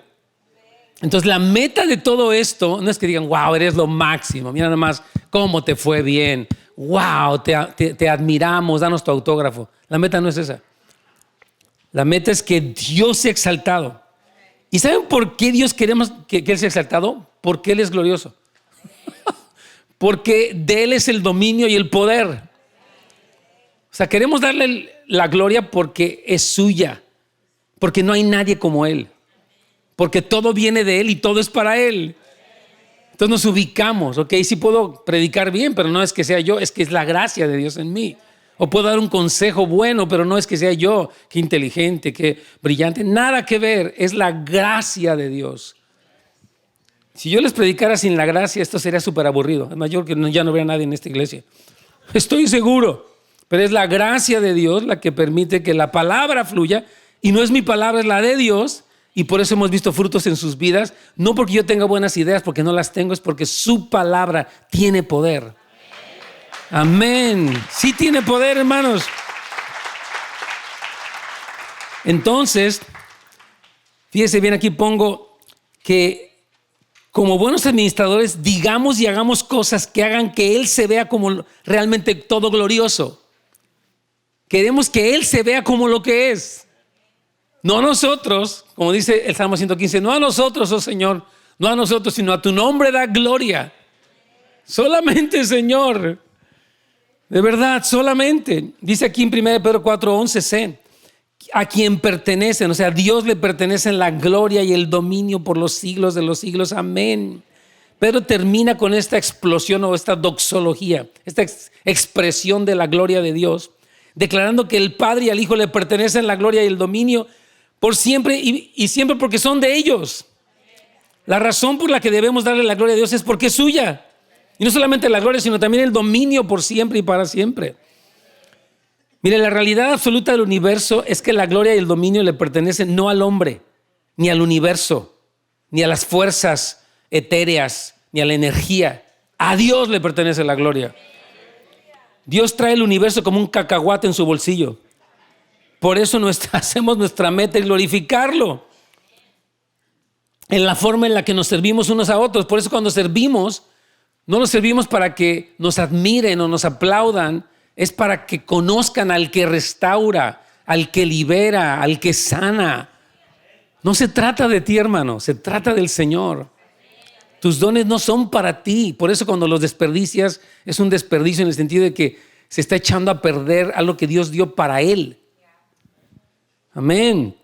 Entonces, la meta de todo esto no es que digan, wow, eres lo máximo. Mira nomás cómo te fue bien. Wow, te admiramos, danos tu autógrafo. La meta no es esa. La meta es que Dios sea exaltado. ¿Y saben por qué Dios queremos que Él sea exaltado? Porque Él es glorioso. Porque de Él es el dominio y el poder. O sea, queremos darle la gloria porque es suya. Porque no hay nadie como Él. Porque todo viene de Él y todo es para Él. Entonces nos ubicamos, ¿ok? Sí puedo predicar bien, pero no es que sea yo, es que es la gracia de Dios en mí. O puedo dar un consejo bueno, pero no es que sea yo, qué inteligente, qué brillante. Nada que ver, es la gracia de Dios. Si yo les predicara sin la gracia, esto sería súper aburrido. Es mayor que ya no habría nadie en esta iglesia. Estoy seguro. Pero es la gracia de Dios la que permite que la palabra fluya. Y no es mi palabra, es la de Dios. Y por eso hemos visto frutos en sus vidas. No porque yo tenga buenas ideas, porque no las tengo. Es porque su palabra tiene poder. Amén. Sí tiene poder, hermanos. Entonces, fíjese bien, aquí pongo que como buenos administradores, digamos y hagamos cosas que hagan que Él se vea como realmente todo glorioso. Queremos que Él se vea como lo que es. No a nosotros, como dice el Salmo 115, no a nosotros, oh Señor, no a nosotros, sino a tu nombre da gloria. Solamente, Señor. De verdad, solamente. Dice aquí en 1 Pedro 4:11c, a quien pertenecen, o sea, a Dios le pertenecen la gloria y el dominio por los siglos de los siglos. Amén. Pedro termina con esta explosión o esta doxología, esta expresión de la gloria de Dios, declarando que el Padre y al Hijo le pertenecen la gloria y el dominio por siempre y siempre porque son de ellos. La razón por la que debemos darle la gloria a Dios es porque es suya. Y no solamente la gloria, sino también el dominio por siempre y para siempre. Mire, la realidad absoluta del universo es que la gloria y el dominio le pertenecen no al hombre, ni al universo, ni a las fuerzas etéreas, ni a la energía. A Dios le pertenece la gloria. Dios trae el universo como un cacahuate en su bolsillo. Por eso hacemos nuestra meta y glorificarlo en la forma en la que nos servimos unos a otros. Por eso cuando servimos, No lo servimos para que nos admiren o nos aplaudan, es para que conozcan al que restaura, al que libera, al que sana. No se trata de ti, hermano, se trata del Señor. Tus dones no son para ti. Por eso cuando los desperdicias, es un desperdicio en el sentido de que se está echando a perder algo que Dios dio para Él. Amén.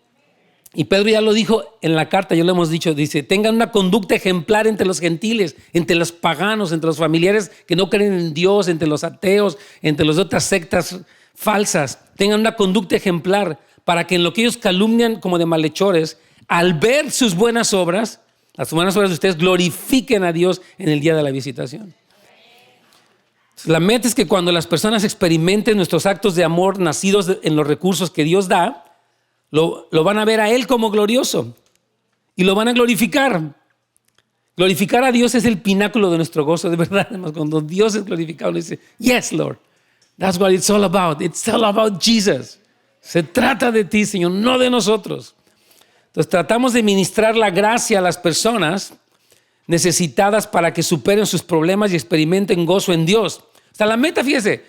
Y Pedro ya lo dijo en la carta, ya lo hemos dicho, dice, tengan una conducta ejemplar entre los gentiles, entre los paganos, entre los familiares que no creen en Dios, entre los ateos, entre las otras sectas falsas. Tengan una conducta ejemplar para que en lo que ellos calumnian como de malhechores, al ver sus buenas obras, las buenas obras de ustedes, glorifiquen a Dios en el día de la visitación. La meta es que cuando las personas experimenten nuestros actos de amor nacidos en los recursos que Dios da, lo van a ver a Él como glorioso y lo van a glorificar. Glorificar a Dios es el pináculo de nuestro gozo, de verdad. Además, cuando Dios es glorificado, le dice, yes, Lord, that's what it's all about. It's all about Jesus. Se trata de ti, Señor, no de nosotros. Entonces, tratamos de ministrar la gracia a las personas necesitadas para que superen sus problemas y experimenten gozo en Dios. O sea, la meta, fíjese,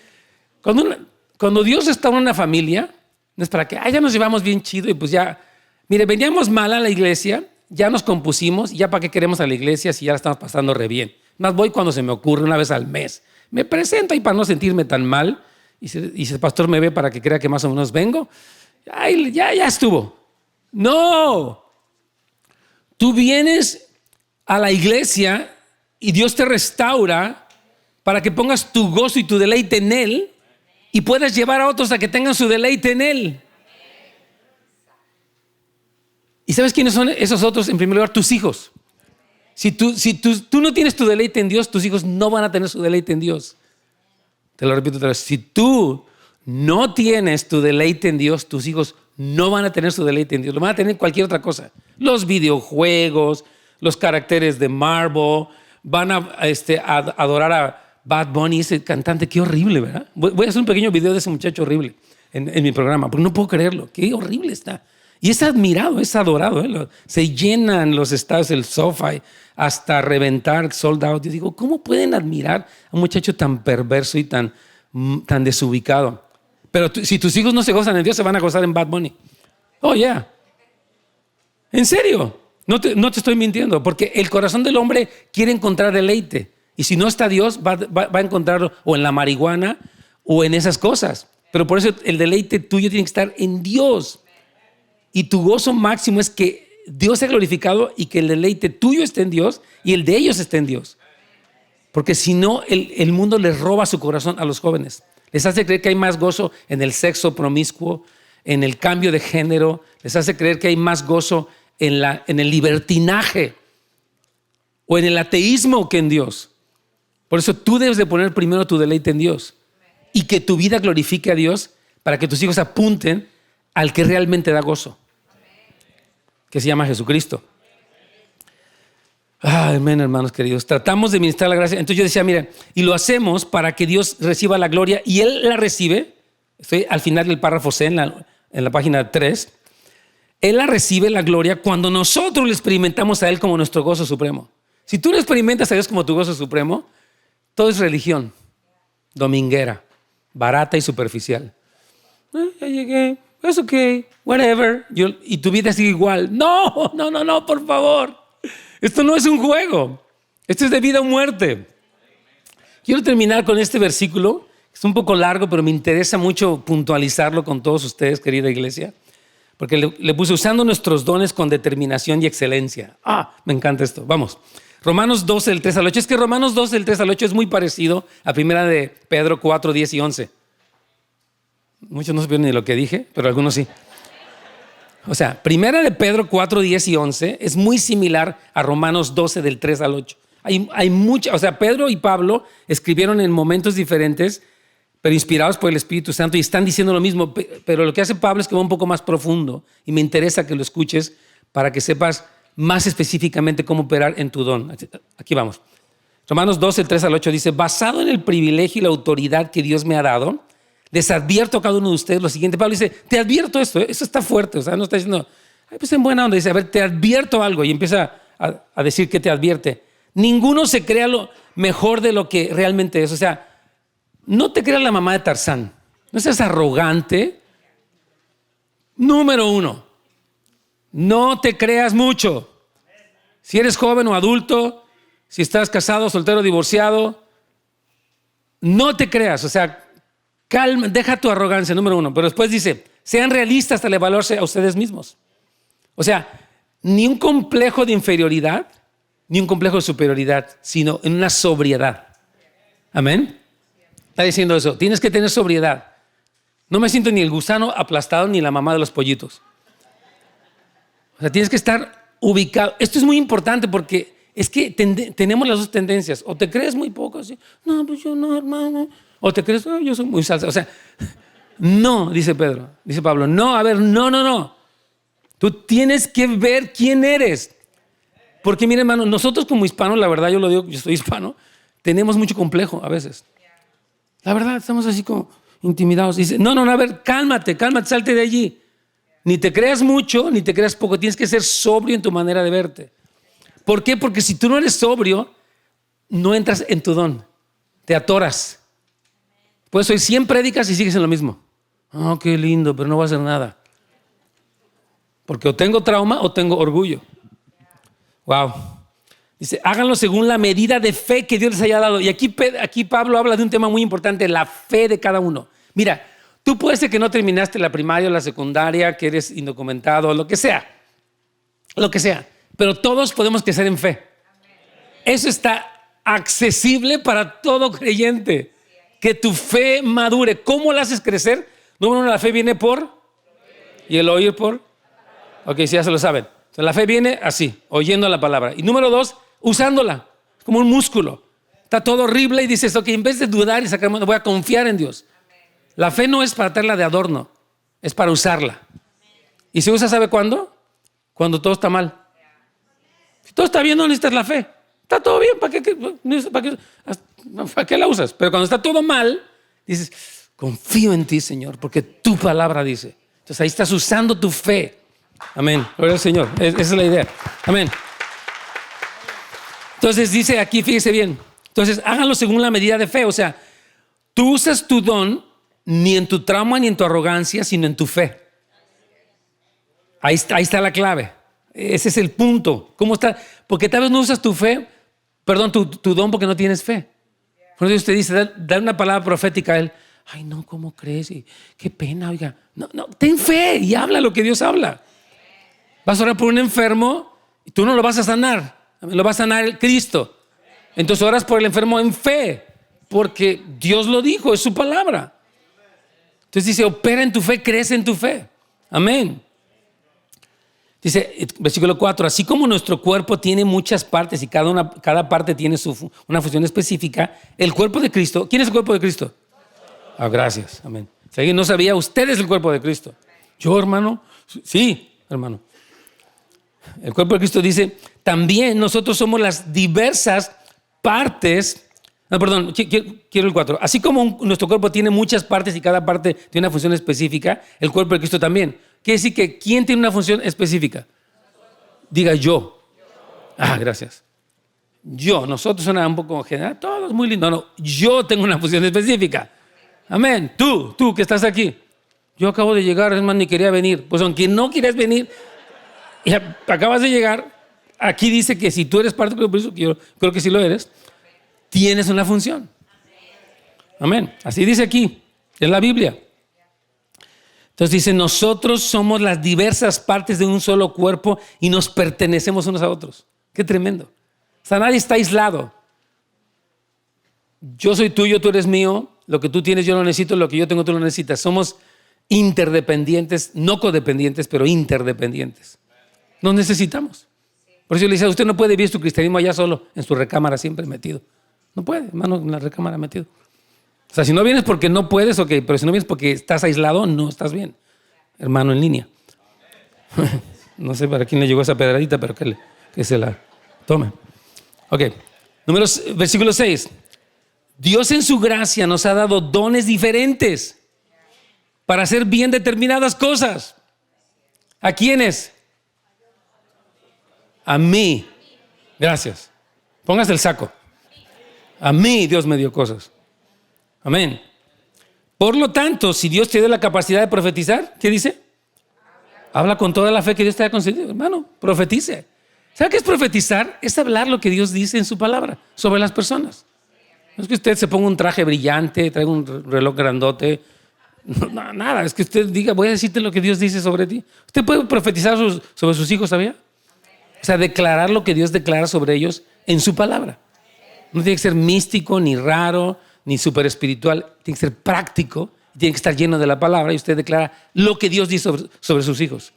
cuando Dios está en una familia, no es para que, ya nos llevamos bien chido y pues ya, mire, veníamos mal a la iglesia, ya nos compusimos, ya para qué queremos a la iglesia si ya la estamos pasando re bien. Más voy cuando se me ocurre una vez al mes. Me presento ahí para no sentirme tan mal y si el pastor me ve para que crea que más o menos vengo, ya estuvo. No, tú vienes a la iglesia y Dios te restaura para que pongas tu gozo y tu deleite en Él y puedas llevar a otros a que tengan su deleite en Él. ¿Y sabes quiénes son esos otros? En primer lugar, tus hijos. Si tú no tienes tu deleite en Dios, tus hijos no van a tener su deleite en Dios. Te lo repito otra vez. Si tú no tienes tu deleite en Dios, tus hijos no van a tener su deleite en Dios. Lo van a tener en cualquier otra cosa. Los videojuegos, los caracteres de Marvel, van a adorar a Bad Bunny, ese cantante. Qué horrible, ¿verdad? Voy a hacer un pequeño video de ese muchacho horrible en mi programa, porque no puedo creerlo. Qué horrible está. Y es admirado, es adorado. Se llenan los estadios, el SoFi, hasta reventar, sold out. Yo digo, ¿cómo pueden admirar a un muchacho tan perverso y tan desubicado? Pero si tus hijos no se gozan en Dios, se van a gozar en Bad Bunny. Oh, yeah. ¿En serio? No te estoy mintiendo, porque el corazón del hombre quiere encontrar deleite. Y si no está Dios, va a encontrarlo o en la marihuana o en esas cosas. Pero por eso el deleite tuyo tiene que estar en Dios. Y tu gozo máximo es que Dios sea glorificado y que el deleite tuyo esté en Dios y el de ellos esté en Dios. Porque si no, el mundo les roba su corazón a los jóvenes. Les hace creer que hay más gozo en el sexo promiscuo, en el cambio de género. Les hace creer que hay más gozo en el libertinaje o en el ateísmo que en Dios. Por eso tú debes de poner primero tu deleite en Dios y que tu vida glorifique a Dios para que tus hijos apunten al que realmente da gozo, que se llama Jesucristo. Amén, hermanos queridos. Tratamos de ministrar la gracia. Entonces yo decía, mira, y lo hacemos para que Dios reciba la gloria y Él la recibe. Estoy al final del párrafo C, en la página 3. Él la recibe, la gloria, cuando nosotros le experimentamos a Él como nuestro gozo supremo. Si tú no experimentas a Dios como tu gozo supremo, todo es religión, dominguera, barata y superficial. Ya llegué, es ok, whatever. Y tu vida sigue igual. No, por favor. Esto no es un juego. Esto es de vida o muerte. Quiero terminar con este versículo. Es un poco largo, pero me interesa mucho puntualizarlo con todos ustedes, querida iglesia. Porque le puse usando nuestros dones con determinación y excelencia. Me encanta esto. Vamos. Romanos 12, del 3 al 8. Es que Romanos 12, del 3 al 8 es muy parecido a primera de Pedro 4, 10 y 11. Muchos no supieron ni lo que dije, pero algunos sí. O sea, primera de Pedro 4, 10 y 11 es muy similar a Romanos 12, del 3 al 8. Hay mucha, o sea, Pedro y Pablo escribieron en momentos diferentes, pero inspirados por el Espíritu Santo y están diciendo lo mismo. Pero lo que hace Pablo es que va un poco más profundo y me interesa que lo escuches para que sepas más específicamente cómo operar en tu don. Aquí vamos. Romanos 12, 3 al 8 dice, basado en el privilegio y la autoridad que Dios me ha dado, les advierto a cada uno de ustedes lo siguiente. Pablo dice, te advierto esto, eso está fuerte, o sea, no está diciendo, pues en buena onda, dice, a ver, te advierto algo y empieza a decir que te advierte. Ninguno se crea lo mejor de lo que realmente es. O sea, no te creas la mamá de Tarzán. No seas arrogante. Número 1, no te creas mucho. Si eres joven o adulto, si estás casado, soltero, divorciado, no te creas. O sea, calma, deja tu arrogancia, número 1. Pero después dice, sean realistas al evaluarse a ustedes mismos. O sea, ni un complejo de inferioridad, ni un complejo de superioridad, sino en una sobriedad. Amén. Está diciendo eso. Tienes que tener sobriedad. No me siento ni el gusano aplastado ni la mamá de los pollitos. O sea, tienes que estar ubicado. Esto es muy importante porque es que tenemos las dos tendencias. O te crees muy poco, así. No, pues yo no, hermano. O te crees, yo soy muy salsa. O sea, no, dice Pablo. No, a ver, no. Tú tienes que ver quién eres. Porque mire, hermano, nosotros como hispanos, la verdad, yo lo digo, yo soy hispano, tenemos mucho complejo a veces. La verdad, estamos así como intimidados. Dice, no, a ver, cálmate, salte de allí. Ni te creas mucho, ni te creas poco. Tienes que ser sobrio en tu manera de verte. ¿Por qué? Porque si tú no eres sobrio, no entras en tu don. Te atoras. Pues hoy 100 prédicas y sigues en lo mismo. Oh, qué lindo, pero no voy a hacer nada. Porque o tengo trauma o tengo orgullo. Wow. Dice, háganlo según la medida de fe que Dios les haya dado. Y aquí Pablo habla de un tema muy importante, la fe de cada uno. Mira, tú puedes ser que no terminaste la primaria o la secundaria, que eres indocumentado, lo que sea. Pero todos podemos crecer en fe. Eso está accesible para todo creyente. Que tu fe madure. ¿Cómo la haces crecer? Número 1, la fe viene por. ¿Y el oír por? Ok, sí, ya se lo saben. Entonces, la fe viene así, oyendo la palabra. Y número 2, usándola. Es como un músculo. Está todo horrible y dices, ok, en vez de dudar y sacar, voy a confiar en Dios. La fe no es para tenerla de adorno, es para usarla. ¿Y se usa sabe cuándo? Cuando todo está mal. Si todo está bien, no necesitas la fe. Está todo bien, ¿para qué la usas? Pero cuando está todo mal, dices, confío en ti, Señor, porque tu palabra dice. Entonces ahí estás usando tu fe. Amén. Gloria al Señor. Esa es la idea. Amén. Entonces dice aquí, fíjese bien. Entonces háganlo según la medida de fe. O sea, tú usas tu don ni en tu trauma ni en tu arrogancia, sino en tu fe. Ahí está la clave. Ese es el punto. ¿Cómo está? Porque tal vez no usas tu fe, tu don porque no tienes fe. Por eso usted dice, da una palabra profética a él. Ay, no, ¿cómo crees? Qué pena, oiga. No, ten fe y habla lo que Dios habla. Vas a orar por un enfermo y tú no lo vas a sanar. Lo va a sanar el Cristo. Entonces oras por el enfermo en fe, porque Dios lo dijo, es su palabra. Entonces dice, opera en tu fe, crece en tu fe. Amén. Dice, versículo 4, así como nuestro cuerpo tiene muchas partes y cada parte tiene una función específica, el cuerpo de Cristo, ¿quién es el cuerpo de Cristo? Gracias, amén. Si alguien no sabía, usted es el cuerpo de Cristo. Yo, hermano, sí, hermano. El cuerpo de Cristo dice, también nosotros somos las diversas partes. No, perdón, quiero el 4. Así como nuestro cuerpo tiene muchas partes y cada parte tiene una función específica, el cuerpo de Cristo también. Quiere decir que ¿quién tiene una función específica? Diga yo. Gracias. Nosotros suena un poco general, todo es muy lindo. No, yo tengo una función específica. Amén. Tú que estás aquí. Yo acabo de llegar, es más, ni quería venir. Pues aunque no quieres venir, y acabas de llegar, aquí dice que si tú eres parte del cuerpo, yo creo que sí lo eres, tienes una función. Amén. Así dice aquí, en la Biblia. Entonces dice, nosotros somos las diversas partes de un solo cuerpo y nos pertenecemos unos a otros. Qué tremendo. O sea, nadie está aislado. Yo soy tuyo, tú eres mío. Lo que tú tienes yo lo necesito, lo que yo tengo tú lo necesitas. Somos interdependientes, no codependientes, pero interdependientes. Nos necesitamos. Por eso yo le decía, usted no puede vivir su cristianismo allá solo, en su recámara siempre metido. No puede, hermano, en la recámara metido. O sea, si no vienes porque no puedes, ok, pero si no vienes porque estás aislado, no estás bien. Hermano en línea. No sé para quién le llegó esa pedradita, pero que se la tome. Ok, versículo 6. Dios en su gracia nos ha dado dones diferentes para hacer bien determinadas cosas. ¿A quiénes? A mí. Gracias. Póngase el saco. A mí Dios me dio cosas. Amén. Por lo tanto, si Dios te dio la capacidad de profetizar, ¿qué dice? Habla con toda la fe que Dios te ha concedido. Hermano, profetice. ¿Sabe qué es profetizar? Es hablar lo que Dios dice en su palabra sobre las personas. No es que usted se ponga un traje brillante, traiga un reloj grandote. No, nada, es que usted diga, voy a decirte lo que Dios dice sobre ti. Usted puede profetizar sobre sus hijos, ¿sabía? O sea, declarar lo que Dios declara sobre ellos en su palabra. No tiene que ser místico, ni raro, ni súper espiritual. Tiene que ser práctico, tiene que estar lleno de la palabra y usted declara lo que Dios dice sobre sus hijos.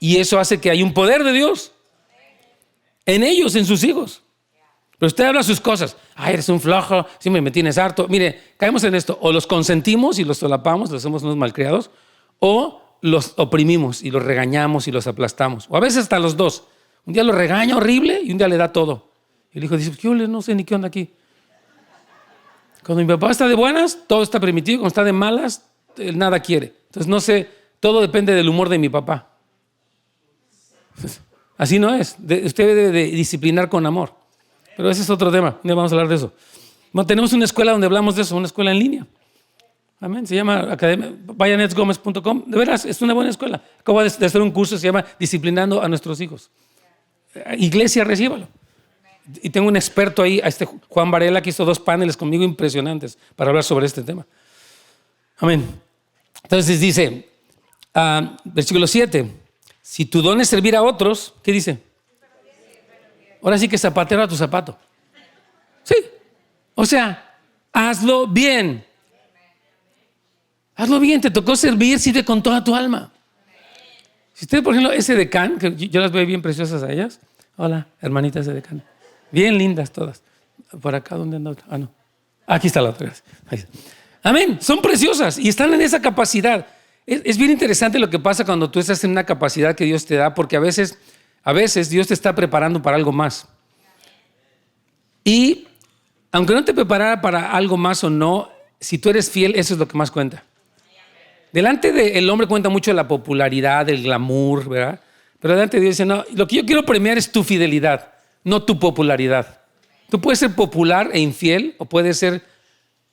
Y eso hace que hay un poder de Dios en ellos, en sus hijos. Pero usted habla sus cosas. Ay, eres un flojo, siempre me tienes harto. Mire, caemos en esto. O los consentimos y los solapamos, los hacemos unos malcriados, o los oprimimos y los regañamos y los aplastamos. O a veces hasta los dos. Un día lo regaña horrible y un día le da todo. Y el hijo dice, yo no sé ni qué onda aquí. Cuando mi papá está de buenas, todo está permitido. Cuando está de malas, él nada quiere. Entonces no sé, todo depende del humor de mi papá. Así no es. Usted debe de disciplinar con amor. Pero ese es otro tema. Ya vamos a hablar de eso. Bueno, tenemos una escuela donde hablamos de eso, una escuela en línea. Amén. Se llama vayanetsgomez.com. De veras, es una buena escuela. Acabo de hacer un curso, se llama Disciplinando a nuestros hijos. Iglesia, recíbalo. Y tengo un experto ahí, Juan Varela, que hizo 2 paneles conmigo impresionantes para hablar sobre este tema. Amén. Entonces dice, versículo 7, si tu don es servir a otros, ¿qué dice? Ahora sí que zapatero a tu zapato. Sí. O sea, hazlo bien. Hazlo bien, te tocó servir, sirve con toda tu alma. Si usted, por ejemplo, ese decán, que yo las veo bien preciosas a ellas. Hola, hermanitas de decán. Bien lindas todas. Por acá, ¿dónde anda otra? No. Aquí está la otra. Amén. Son preciosas y están en esa capacidad. Es bien interesante lo que pasa cuando tú estás en una capacidad que Dios te da, porque a veces Dios te está preparando para algo más. Y aunque no te preparara para algo más o no, si tú eres fiel, eso es lo que más cuenta. Delante del hombre cuenta mucho la popularidad, el glamour, ¿verdad? Pero delante de Dios dice, no, lo que yo quiero premiar es tu fidelidad, no tu popularidad. Tú puedes ser popular e infiel o puedes ser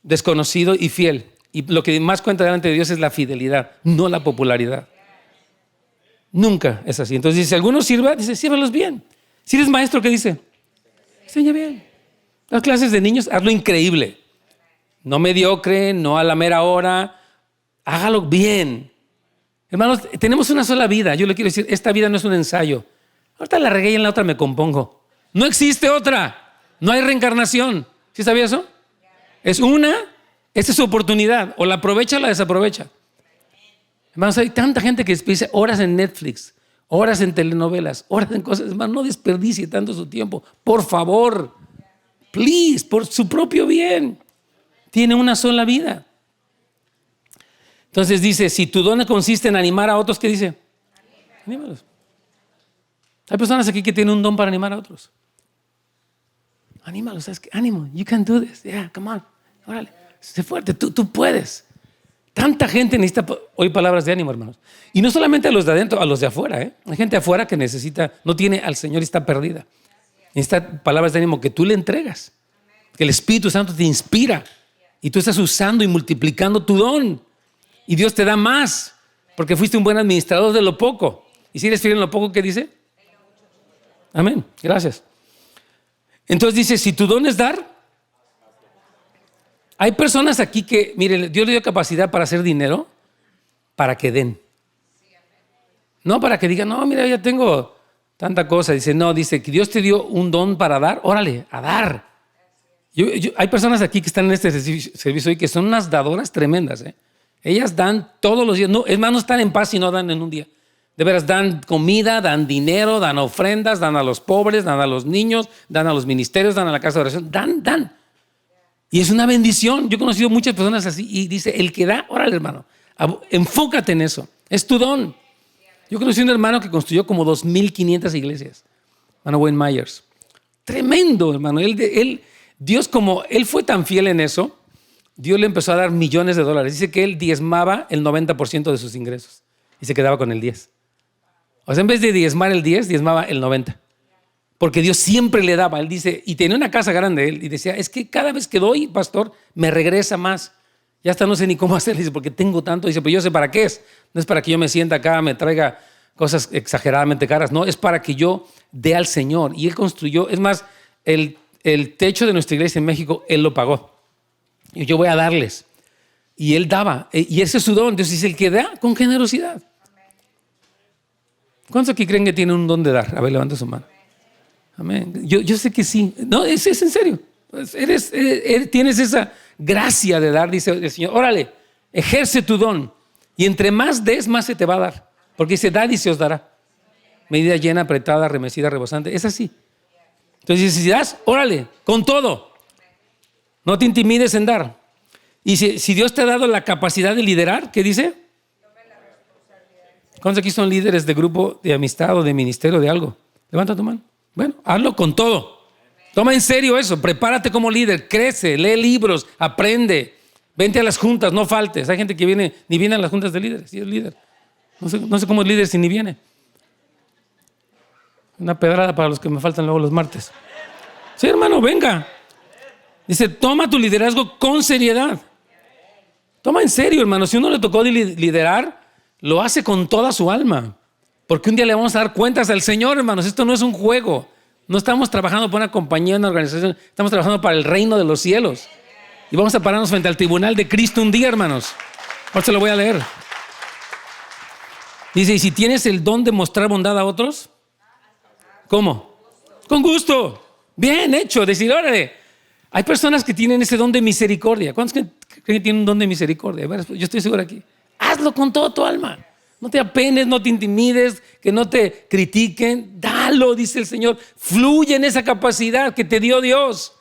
desconocido y fiel. Y lo que más cuenta delante de Dios es la fidelidad, no la popularidad. Nunca es así. Entonces, si alguno sirva, dice, sírvalos bien. Si eres maestro, ¿qué dice? Enseña bien. Las clases de niños, hazlo increíble. No mediocre, no a la mera hora. Hágalo bien. Hermanos, tenemos una sola vida. Yo le quiero decir, esta vida no es un ensayo. Ahorita la regué y en la otra me compongo. No existe otra. No hay reencarnación. ¿Sí sabía eso? Es una, esta es su oportunidad. O la aprovecha o la desaprovecha. Hermanos, hay tanta gente que dice horas en Netflix, horas en telenovelas, horas en cosas. Hermanos, no desperdicie tanto su tiempo. Por favor, please, por su propio bien. Tiene una sola vida. Entonces dice, si tu don consiste en animar a otros, ¿qué dice? Anímalos. Hay personas aquí que tienen un don para animar a otros. Anímalos, ¿sabes qué? Ánimo, you can do this. Yeah, come on. Órale, sé fuerte, tú puedes. Tanta gente necesita oír palabras de ánimo, hermanos. Y no solamente a los de adentro, a los de afuera. Hay gente afuera que necesita, no tiene al Señor y está perdida. Necesita palabras de ánimo que tú le entregas. Que el Espíritu Santo te inspira. Y tú estás usando y multiplicando tu don. Y Dios te da más. Porque fuiste un buen administrador de lo poco. Y si eres fiel en lo poco, ¿qué dice? Amén. Gracias. Entonces dice, si tu don es dar. Hay personas aquí que, miren, Dios le dio capacidad para hacer dinero, para que den. No para que digan, no, mira, ya tengo tanta cosa. Dice, no, dice que Dios te dio un don para dar, órale, a dar. Hay personas aquí que están en este servicio y que son unas dadoras tremendas. Ellas dan todos los días. No, es más, no están en paz si no dan en un día. De veras, dan comida, dan dinero, dan ofrendas, dan a los pobres, dan a los niños, dan a los ministerios, dan a la casa de oración. Dan. Y es una bendición. Yo he conocido muchas personas así y dice, el que da, órale, hermano, enfócate en eso. Es tu don. Yo conocí un hermano que construyó como 2,500 iglesias. Hermano Wayne Myers. Tremendo, hermano. Dios, como él fue tan fiel en eso, Dios le empezó a dar millones de dólares. Dice que él diezmaba el 90% de sus ingresos y se quedaba con el 10. O sea, en vez de diezmar el 10, diezmaba el 90. porque Dios siempre le daba. Él dice, y tenía una casa grande, él, y decía, es que cada vez que doy, pastor, me regresa más. Ya hasta no sé ni cómo hacer, dice, porque tengo tanto. Dice, pero yo sé para qué es. No es para que yo me sienta acá, me traiga cosas exageradamente caras. No, es para que yo dé al Señor. Y él construyó, es más, el techo de nuestra iglesia en México, él lo pagó. Y yo voy a darles. Y él daba. Y ese es su don. Entonces dice, el que da con generosidad. ¿Cuántos aquí creen que tienen un don de dar? A ver, levanta su mano. Amén. Yo sé que sí. No, es en serio. Pues tienes esa gracia de dar, dice el Señor. Órale, ejerce tu don. Y entre más des, más se te va a dar. Porque dice, dad y se os dará. Medida llena, apretada, remecida, rebosante. Es así. Entonces, si das, órale, con todo. No te intimides en dar. Y si Dios te ha dado la capacidad de liderar, ¿qué dice? ¿Cuántos aquí son líderes de grupo, de amistad o de ministerio, de algo? Levanta tu mano. Bueno, hazlo con todo. Toma en serio eso. Prepárate como líder. Crece, lee libros, aprende. Vente a las juntas, no faltes. Hay gente que ni viene a las juntas de líderes. Sí es líder. No sé cómo es líder si ni viene. Una pedrada para los que me faltan luego los martes. Sí, hermano, venga. Dice, toma tu liderazgo con seriedad. Toma en serio, hermano. Si uno le tocó liderar, lo hace con toda su alma. Porque un día le vamos a dar cuentas al Señor, hermanos. Esto no es un juego. No estamos trabajando para una compañía, una organización. Estamos trabajando para el reino de los cielos. Y vamos a pararnos frente al tribunal de Cristo un día, hermanos. Ahora se lo voy a leer. Dice, y si tienes el don de mostrar bondad a otros, ¿cómo? Con gusto. Bien hecho. Decir, órale. Hay personas que tienen ese don de misericordia. ¿Cuántos creen que tienen un don de misericordia? Yo estoy seguro aquí. Hazlo con toda tu alma. No te apenes, no te intimides, que no te critiquen. Dalo, dice el Señor. Fluye en esa capacidad que te dio Dios.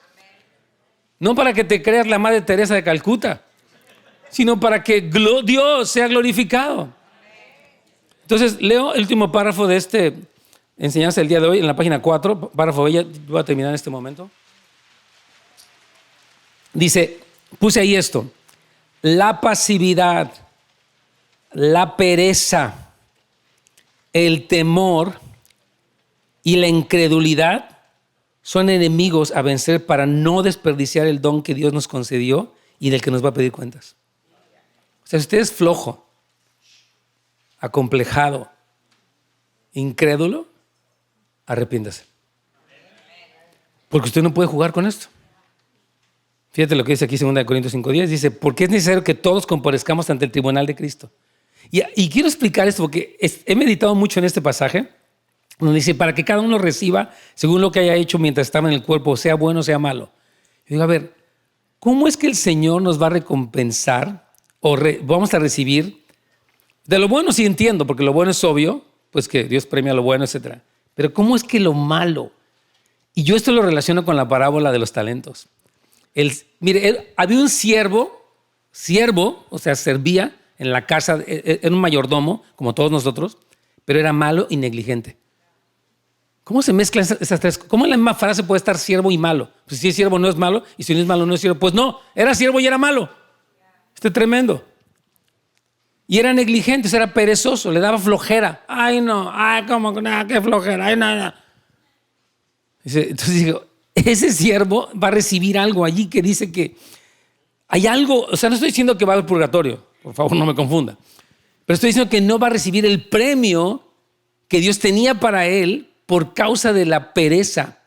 No para que te creas la Madre Teresa de Calcuta, sino para que Dios sea glorificado. Entonces, leo el último párrafo de esta enseñanza del día de hoy en la página 4, párrafo bella. Voy a terminar en este momento. Dice, puse ahí esto: la pasividad, la pereza, el temor y la incredulidad son enemigos a vencer para no desperdiciar el don que Dios nos concedió y del que nos va a pedir cuentas. O sea, si usted es flojo, acomplejado, incrédulo, arrepiéntase. Porque usted no puede jugar con esto. Fíjate lo que dice aquí 2 Corintios 5:10. Dice, porque es necesario que todos comparezcamos ante el tribunal de Cristo. Y quiero explicar esto porque he meditado mucho en este pasaje, donde dice, para que cada uno reciba según lo que haya hecho mientras estaba en el cuerpo, sea bueno o sea malo. Yo digo, a ver, ¿cómo es que el Señor nos va a recompensar o vamos a recibir? De lo bueno sí entiendo, porque lo bueno es obvio, pues que Dios premia lo bueno, etc. Pero ¿cómo es que lo malo? Y yo esto lo relaciono con la parábola de los talentos. Había un siervo, o sea, servía en la casa, era un mayordomo, como todos nosotros, pero era malo y negligente. ¿Cómo se mezclan esas tres? ¿Cómo en la misma frase puede estar siervo y malo? Pues si es siervo no es malo, y si no es malo no es siervo. Pues no, era siervo y era malo. Este es tremendo. Y era negligente, era perezoso, le daba flojera. Ay, no, cómo, nada, qué flojera, ay, nada. Entonces digo, ese siervo va a recibir algo allí que dice que hay algo, o sea, no estoy diciendo que va al purgatorio, por favor no me confunda, pero estoy diciendo que no va a recibir el premio que Dios tenía para él por causa de la pereza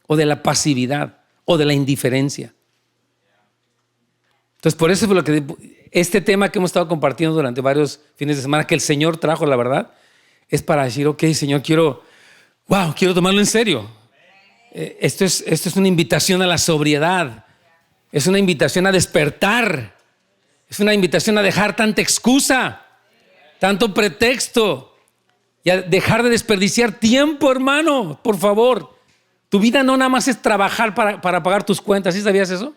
o de la pasividad o de la indiferencia. Entonces, por eso es lo que este tema que hemos estado compartiendo durante varios fines de semana, que el Señor trajo, la verdad, es para decir, ok, Señor, quiero tomarlo en serio. Esto es una invitación a la sobriedad, es una invitación a despertar, es una invitación a dejar tanta excusa, tanto pretexto y a dejar de desperdiciar tiempo, hermano, por favor. Tu vida no nada más es trabajar para pagar tus cuentas, ¿sí sabías eso?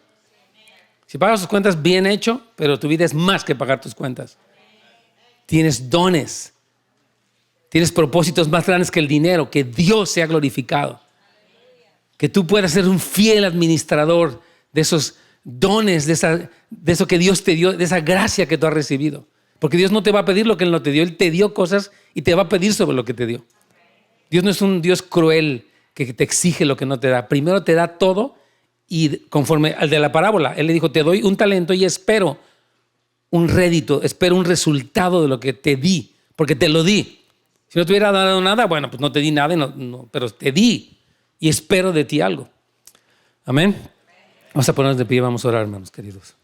Si pagas tus cuentas, bien hecho, pero tu vida es más que pagar tus cuentas. Tienes dones, tienes propósitos más grandes que el dinero, que Dios sea glorificado. Que tú puedas ser un fiel administrador de esos dones, de eso que Dios te dio, de esa gracia que tú has recibido. Porque Dios no te va a pedir lo que Él no te dio. Él te dio cosas y te va a pedir sobre lo que te dio. Dios no es un Dios cruel que te exige lo que no te da. Primero te da todo y conforme al de la parábola, él le dijo, te doy un talento y espero un rédito, espero un resultado de lo que te di, porque te lo di. Si no te hubiera dado nada, bueno, pues no te di nada, pero te di y espero de ti algo. Amén. Vamos a ponernos de pie, vamos a orar, hermanos queridos.